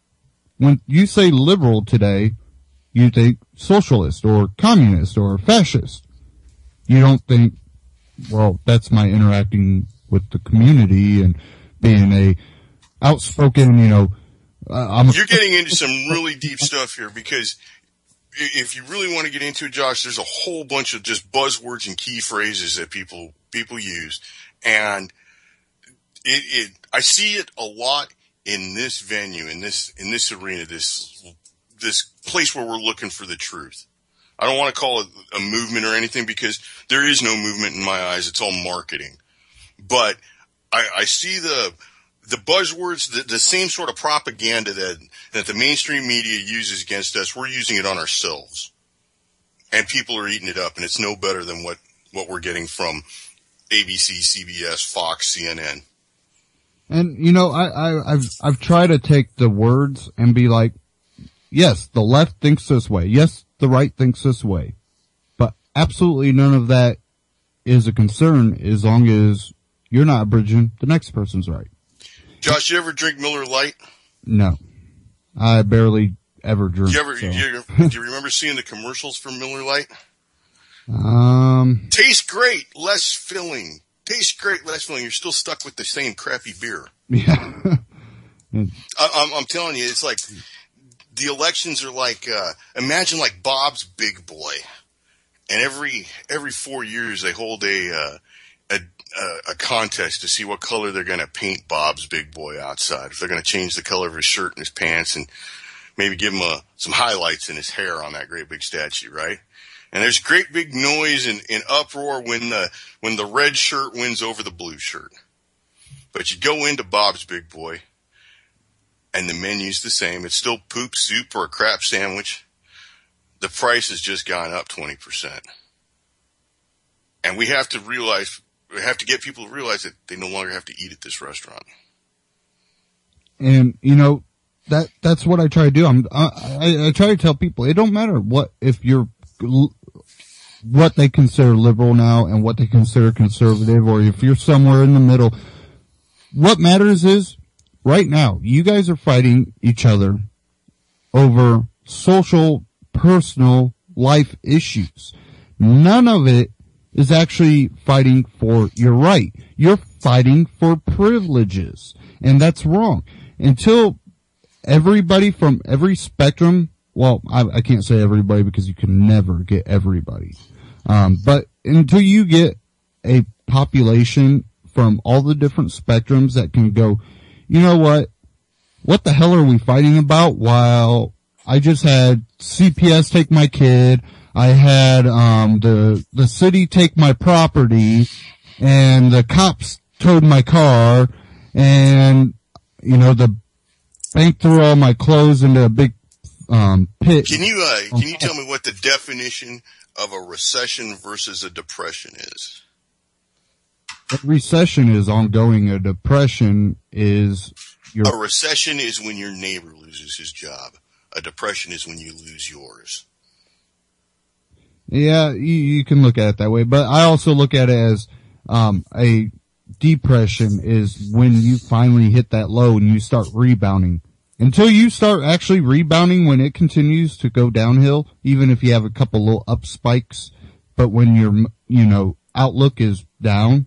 When you say liberal today, you think socialist or communist or fascist. You don't think, well, that's my interacting with the community and being a outspoken, you're getting into some really deep stuff here because if you really want to get into it, Josh, there's a whole bunch of just buzzwords and key phrases that people use. And I see it a lot in this venue, in this arena, this place where we're looking for the truth. I don't want to call it a movement or anything because there is no movement in my eyes. It's all marketing. But I see the buzzwords, the same sort of propaganda that the mainstream media uses against us. We're using it on ourselves. And people are eating it up, and it's no better than what we're getting from ABC, CBS, Fox, CNN. And, I've tried to take the words and be like, yes, the left thinks this way. Yes, the right thinks this way. But absolutely none of that is a concern as long as you're not abridging the next person's right. Josh, you ever drink Miller Lite? No. I barely ever drink. Do you remember seeing the commercials for Miller Lite? Tastes great, less filling. Tastes great, less filling. You're still stuck with the same crappy beer. Yeah. I'm telling you, it's like the elections are like imagine like Bob's Big Boy, and every 4 years they hold a contest to see what color they're going to paint Bob's Big Boy outside. If they're going to change the color of his shirt and his pants, and maybe give him some highlights in his hair on that great big statue, right? And there's great big noise and uproar when the red shirt wins over the blue shirt. But you go into Bob's Big Boy, and the menu's the same. It's still poop soup or a crap sandwich. The price has just gone up 20%. And we have to get people to realize that they no longer have to eat at this restaurant. And, that's what I try to do. I try to tell people, it don't matter what they consider liberal now and what they consider conservative, or if you're somewhere in the middle. What matters is, right now, you guys are fighting each other over social, personal life issues. None of it is actually fighting for your right. You're fighting for privileges. And that's wrong. Until everybody from every spectrum, well, I can't say everybody because you can never get everybody. But until you get a population from all the different spectrums that can go, you know what the hell are we fighting about? While I just had CPS take my kid, I had the city take my property, and the cops towed my car, and the bank threw all my clothes into a big pit. Can you tell me what the definition of a recession versus a depression is? A recession is ongoing. A depression is a recession is when your neighbor loses his job. A depression is when you lose yours. Yeah, you can look at it that way, but I also look at it as a depression is when you finally hit that low and you start rebounding. Until you start actually rebounding, when it continues to go downhill, even if you have a couple little up spikes, but when your outlook is down,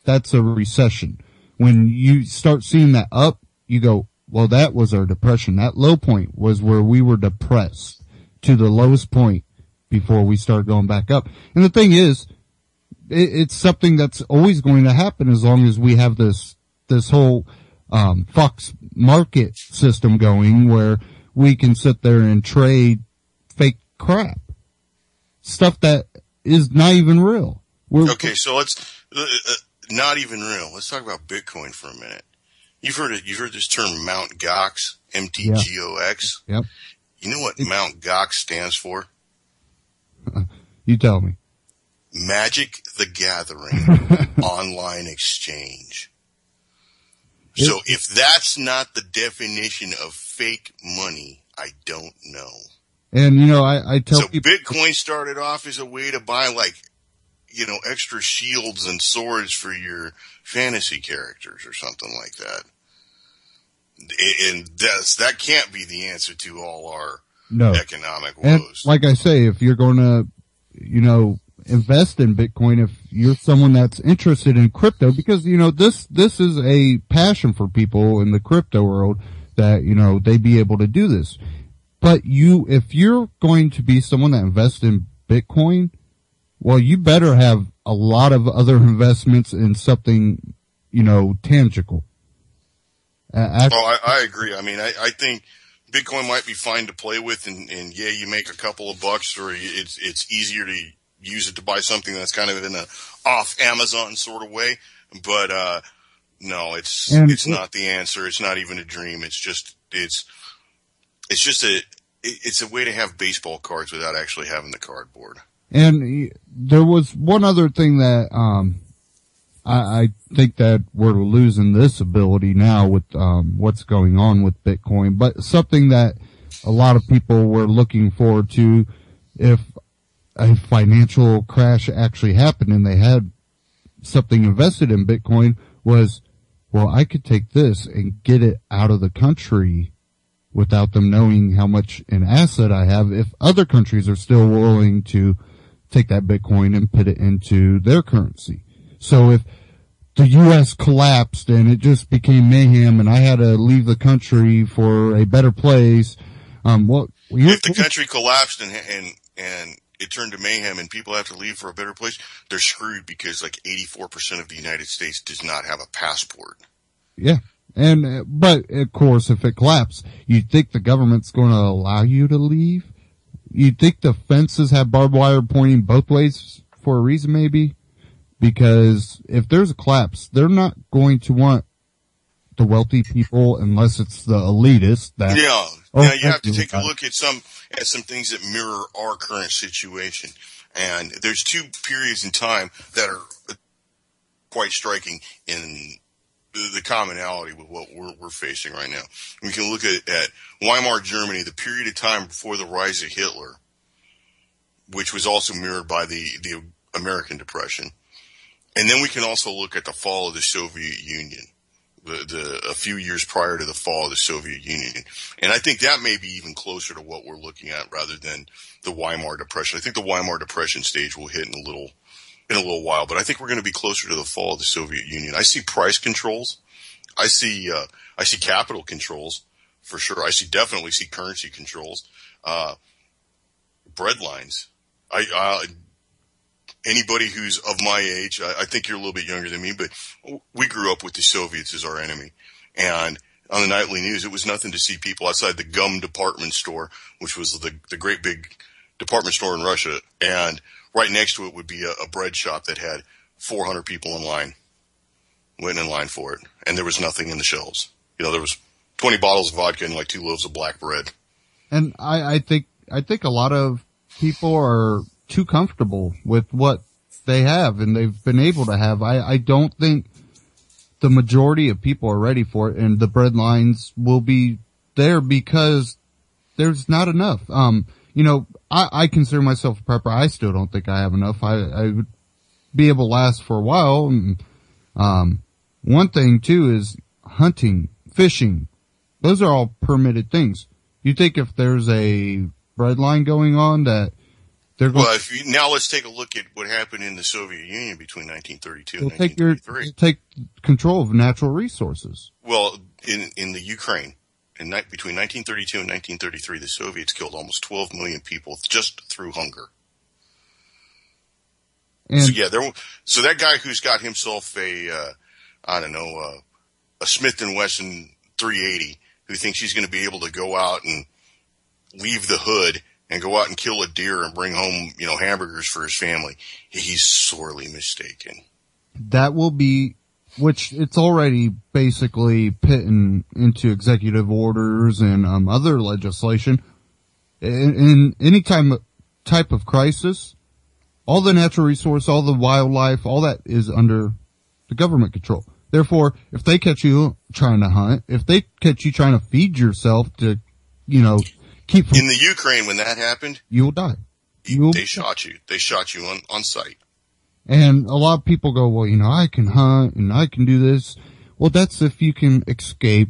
that's a recession. When you start seeing that up, you go, well, that was our depression. That low point was where we were depressed to the lowest point before we start going back up. And the thing is, it's something that's always going to happen as long as we have this whole Fox market system going, where we can sit there and trade fake crap, stuff that is not even real. Okay, so let's not even real. Let's talk about Bitcoin for a minute. You've heard it. You've heard this term Mt. Gox, MTGOX. Yep. You know what Mt. Gox stands for? You tell me. Magic the Gathering online exchange. So if that's not the definition of fake money, I don't know. And, I tell people. So Bitcoin started off as a way to buy, extra shields and swords for your fantasy characters or something like that. And that can't be the answer to all our economic woes. And like I say, if you're going to, invest in Bitcoin, if you're someone that's interested in crypto, because, this is a passion for people in the crypto world that, they be able to do this. But if you're going to be someone that invests in Bitcoin, well, you better have a lot of other investments in something, tangible. I agree. I mean, I think Bitcoin might be fine to play with, and you make a couple of bucks, or it's easier to use it to buy something that's kind of in a off Amazon sort of way. But no, it's not the answer. It's not even a dream. It's just a way to have baseball cards without actually having the cardboard. And there was one other thing that I think that we're losing this ability now with what's going on with Bitcoin, but something that a lot of people were looking forward to if a financial crash actually happened and they had something invested in Bitcoin was, well, I could take this and get it out of the country without them knowing how much an asset I have if other countries are still willing to take that Bitcoin and put it into their currency. So if the U.S. collapsed and it just became mayhem and I had to leave the country for a better place, if the country collapsed and it turned to mayhem and people have to leave for a better place, they're screwed because 84% of the United States does not have a passport. Yeah. But of course, if it collapses, you'd think the government's going to allow you to leave? You'd think the fences have barbed wire pointing both ways for a reason, maybe? Because if there's a collapse, they're not going to want the wealthy people unless it's the elitists that. Yeah. Now you have to take a look at some things that mirror our current situation. And there's two periods in time that are quite striking in the commonality with what we're facing right now. We can look at Weimar Germany, the period of time before the rise of Hitler, which was also mirrored by the American Depression. And then we can also look at the fall of the Soviet Union, a few years prior to the fall of the Soviet Union. And I think that may be even closer to what we're looking at rather than the Weimar Depression. I think the Weimar Depression stage will hit in a little while, but I think we're going to be closer to the fall of the Soviet Union. I see price controls. I see capital controls for sure. I definitely see currency controls, bread lines. Anybody who's of my age, I think you're a little bit younger than me, but we grew up with the Soviets as our enemy. And on the nightly news, it was nothing to see people outside the gum department store, which was the great big department store in Russia. And right next to it would be a bread shop that had 400 people waiting in line for it. And there was nothing in the shelves. There was 20 bottles of vodka and 2 loaves of black bread. And I think a lot of people are too comfortable with what they have and they've been able to have. I don't think the majority of people are ready for it, and the bread lines will be there because there's not enough. I consider myself a prepper. I still don't think I have enough. I would be able to last for a while. And, one thing too is hunting, fishing. Those are all permitted things. You think if there's a bread line going on that they're going now let's take a look at what happened in the Soviet Union between 1932 and 1933. Take control of natural resources. Well, in the Ukraine, between 1932 and 1933, the Soviets killed almost 12 million people just through hunger. And so that guy who's got himself a Smith & Wesson 380, who thinks he's going to be able to go out and leave the hood and go out and kill a deer and bring home, hamburgers for his family, he's sorely mistaken. That will be, which it's already basically pitting into executive orders and other legislation. In any type of crisis, all the natural resource, all the wildlife, all that is under the government control. Therefore, if they catch you trying to hunt, if they catch you trying to feed yourself to, keep from, in the Ukraine, when that happened, you will die. They shot you. They shot you on sight. And a lot of people go, well, I can hunt and I can do this. Well, that's if you can escape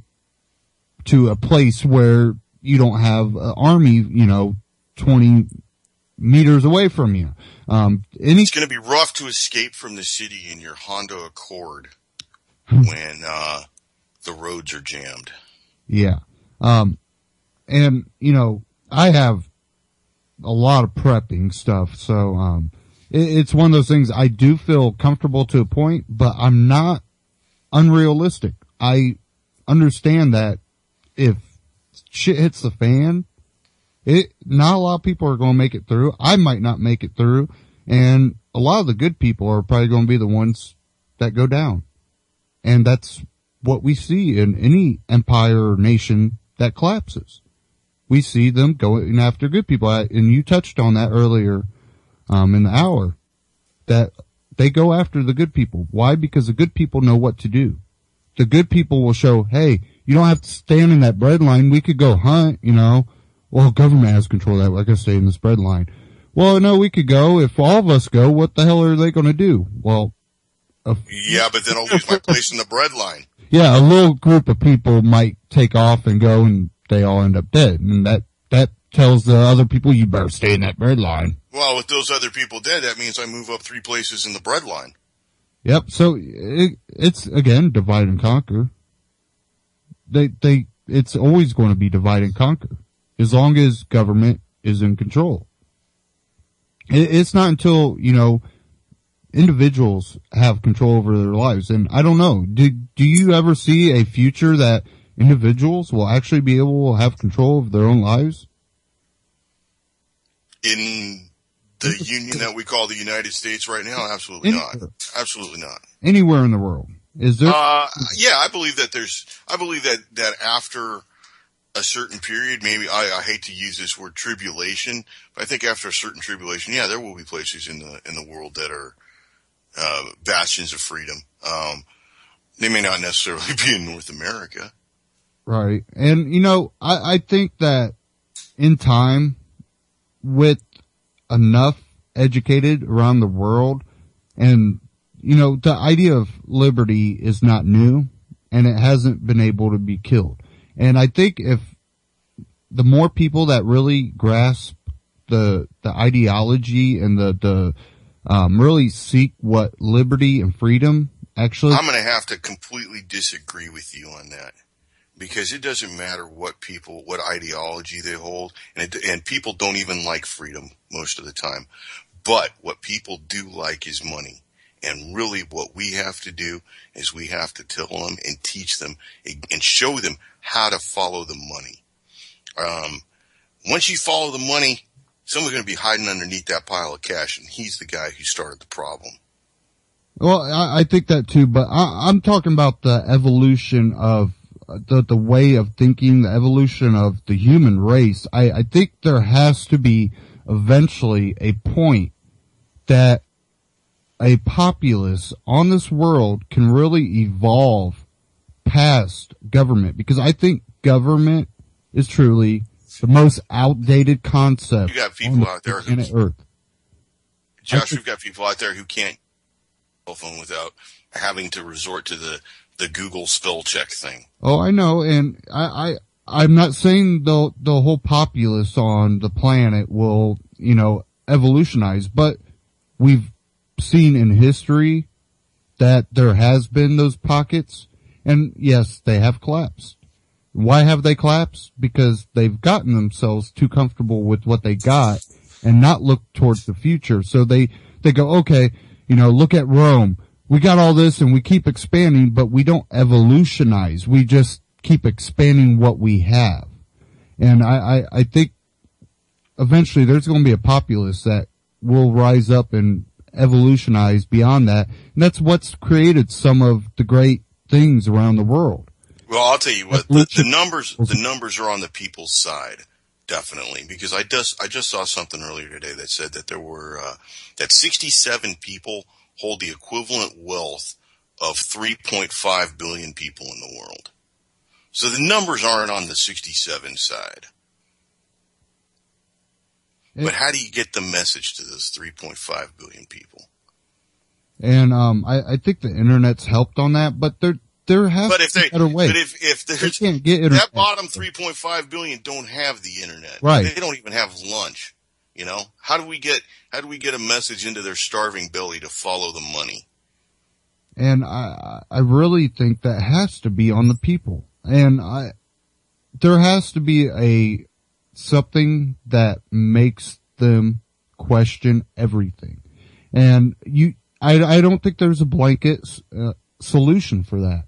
to a place where you don't have an army, 20 meters away from you. It's going to be rough to escape from the city in your Honda Accord when the roads are jammed. Yeah. And, I have a lot of prepping stuff, so it's one of those things. I do feel comfortable to a point, but I'm not unrealistic. I understand that if shit hits the fan, not a lot of people are going to make it through. I might not make it through, and a lot of the good people are probably going to be the ones that go down. And that's what we see in any empire or nation that collapses. We see them going after good people. And you touched on that earlier in the hour, that they go after the good people. Why? Because the good people know what to do. The good people will show, hey, you don't have to stand in that bread line. We could go hunt, Well, government has control of that. Like I say, in this bread line. Well, no, we could go. If all of us go, what the hell are they going to do? Well, yeah, but then I'll lose my place in the bread line. Yeah, a little group of people might take off and go, and they all end up dead. And that tells the other people, you better stay in that bread line. Well, with those other people dead, that means I move up 3 places in the bread line. Yep. So it's again, divide and conquer. It's always going to be divide and conquer as long as government is in control. It's not until, individuals have control over their lives. And I don't know, do you ever see a future that individuals will actually be able to have control of their own lives? In the union that we call the United States right now? Absolutely not. Absolutely not. Anywhere in the world. Is there? Yeah, I believe that after a certain period, maybe I hate to use this word tribulation, but I think after a certain tribulation, yeah, there will be places in the world that are bastions of freedom. They may not necessarily be in North America. Right. And, I think that in time, with enough educated around the world, and, the idea of liberty is not new, and it hasn't been able to be killed. And I think if the more people that really grasp the ideology and the really seek what liberty and freedom actually. I'm going to have to completely disagree with you on that, because it doesn't matter what ideology they hold, and people don't even like freedom most of the time. But what people do like is money. And really what we have to do is we have to tell them and teach them and show them how to follow the money. Once you follow the money, someone's going to be hiding underneath that pile of cash, and he's the guy who started the problem. Well, I think that too, but I'm talking about the evolution of the way of thinking, the evolution of the human race. I think there has to be eventually a point that a populace on this world can really evolve past government, because I think government is truly the most outdated concept. You got people out there on Earth. Josh, we've got people out there who can't cell phone without having to resort to the Google spell check thing. Oh, I know, and I'm not saying the whole populace on the planet will, evolutionize, but we've seen in history that there has been those pockets, and yes, they have collapsed. Why have they collapsed? Because they've gotten themselves too comfortable with what they got and not look towards the future. So they go, okay, look at Rome. We got all this and we keep expanding, but we don't evolutionize. We just keep expanding what we have. And I think eventually there's going to be a populace that will rise up and evolutionize beyond that. And that's what's created some of the great things around the world. Well, I'll tell you what, the numbers are on the people's side. Definitely, because I just saw something earlier today that said that there were that 67 people hold the equivalent wealth of 3.5 billion people in the world. So the numbers aren't on the 67 side. But how do you get the message to those 3.5 billion people? And I think the internet's helped on that, but there has to be a better way. But if there's, they can't get internet. That bottom 3.5 billion don't have the internet. Right. They don't even have lunch. You know, how do we get a message into their starving belly to follow the money? And I really think that has to be on the people. And there has to be something that makes them question everything. And I don't think there's a blanket solution for that.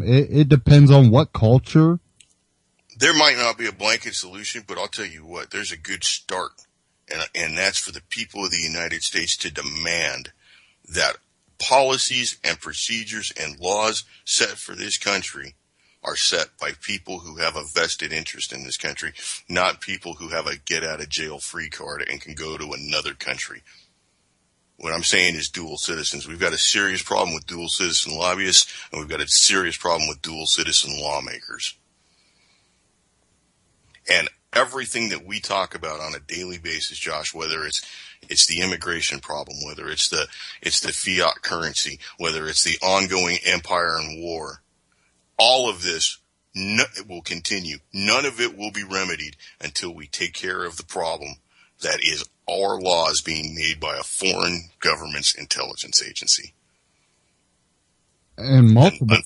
It depends on what culture. There might not be a blanket solution, but I'll tell you what, there's a good start. And that's for the people of the United States to demand that policies and procedures and laws set for this country are set by people who have a vested interest in this country, not people who have a get-out-of-jail-free card and can go to another country. What I'm saying is dual citizens. We've got a serious problem with dual citizen lobbyists, and we've got a serious problem with dual citizen lawmakers. And everything that we talk about on a daily basis, Josh, whether it's the immigration problem, whether it's the fiat currency, whether it's the ongoing empire and war, all of this will continue. None of it will be remedied until we take care of the problem that is our laws being made by a foreign government's intelligence agency. And multiple.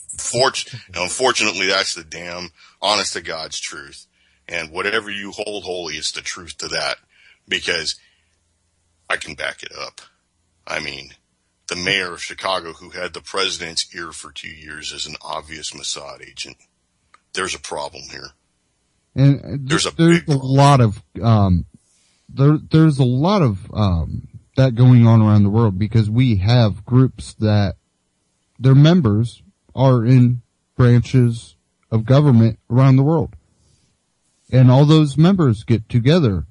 Unfortunately, that's the damn honest to God's truth. And whatever you hold holy is the truth to that, because I can back it up. I mean, the mayor of Chicago who had the president's ear for 2 years is an obvious Mossad agent. There's a problem here. And there's a lot of that going on around the world, because we have groups that their members are in branches of government around the world. And all those members get together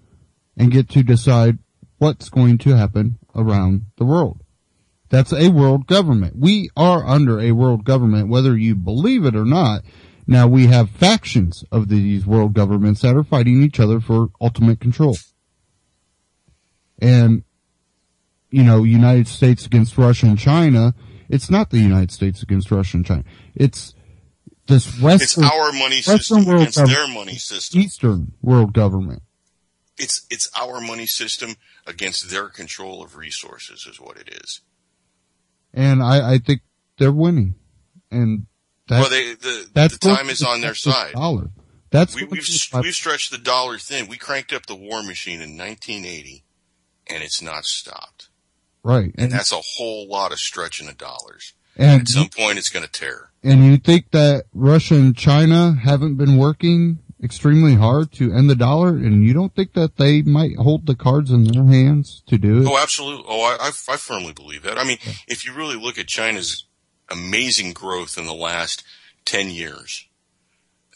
and get to decide what's going to happen around the world. That's a world government. We are under a world government, whether you believe it or not. Now, we have factions of these world governments that are fighting each other for ultimate control. And, United States against Russia and China, it's not the United States against Russia and China. It's this Western, it's our money system against their money system. Eastern world government. It's our money system against their control of resources is what it is. And I think they're winning. And the time is on their side. Dollar. We've stretched the dollar thin. We cranked up the war machine in 1980, and it's not stopped. Right. And that's a whole lot of stretching of dollars. And at some point, it's going to tear. And you think that Russia and China haven't been working extremely hard to end the dollar, and you don't think that they might hold the cards in their hands to do it? Oh, absolutely. Oh, I firmly believe that. I mean, if you really look at China's amazing growth in the last 10 years,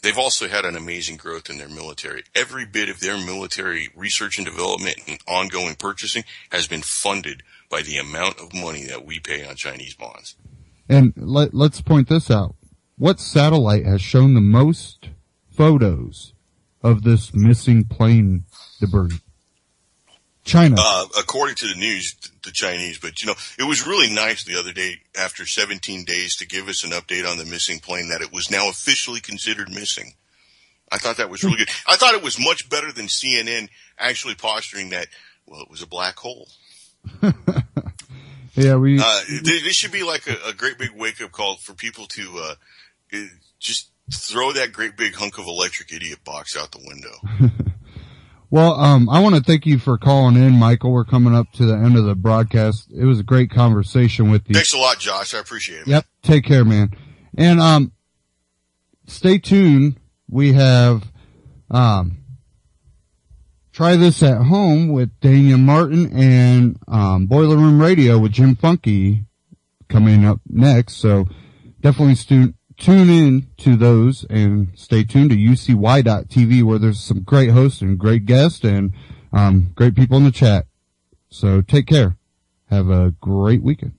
they've also had an amazing growth in their military. Every bit of their military research and development and ongoing purchasing has been funded by the amount of money that we pay on Chinese bonds. And let's point this out. What satellite has shown the most photos of this missing plane debris? China. According to the news, the Chinese. But, it was really nice the other day, after 17 days, to give us an update on the missing plane, that it was now officially considered missing. I thought that was really good. I thought it was much better than CNN actually posturing that, well, it was a black hole. Yeah, this should be like a great big wake-up call for people to just throw that great big hunk of electric idiot box out the window. Well, I want to thank you for calling in, Michael. We're coming up to the end of the broadcast. It was a great conversation with you. Thanks a lot, Josh. I appreciate it. Yep. Take care, man. And stay tuned. We have Try This at Home with Daniel Martin and Boiler Room Radio with Jim Funky coming up next. So definitely tune in to those and stay tuned to UCY.TV, where there's some great hosts and great guests and great people in the chat. So take care. Have a great weekend.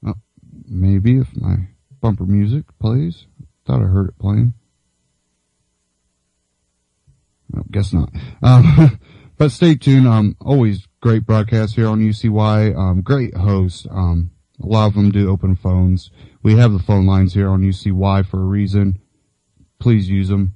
Oh, maybe if my bumper music plays. Thought I heard it playing. No, guess not. But stay tuned. Always great broadcast here on UCY. Great hosts. A lot of them do open phones. We have the phone lines here on UCY for a reason. Please use them.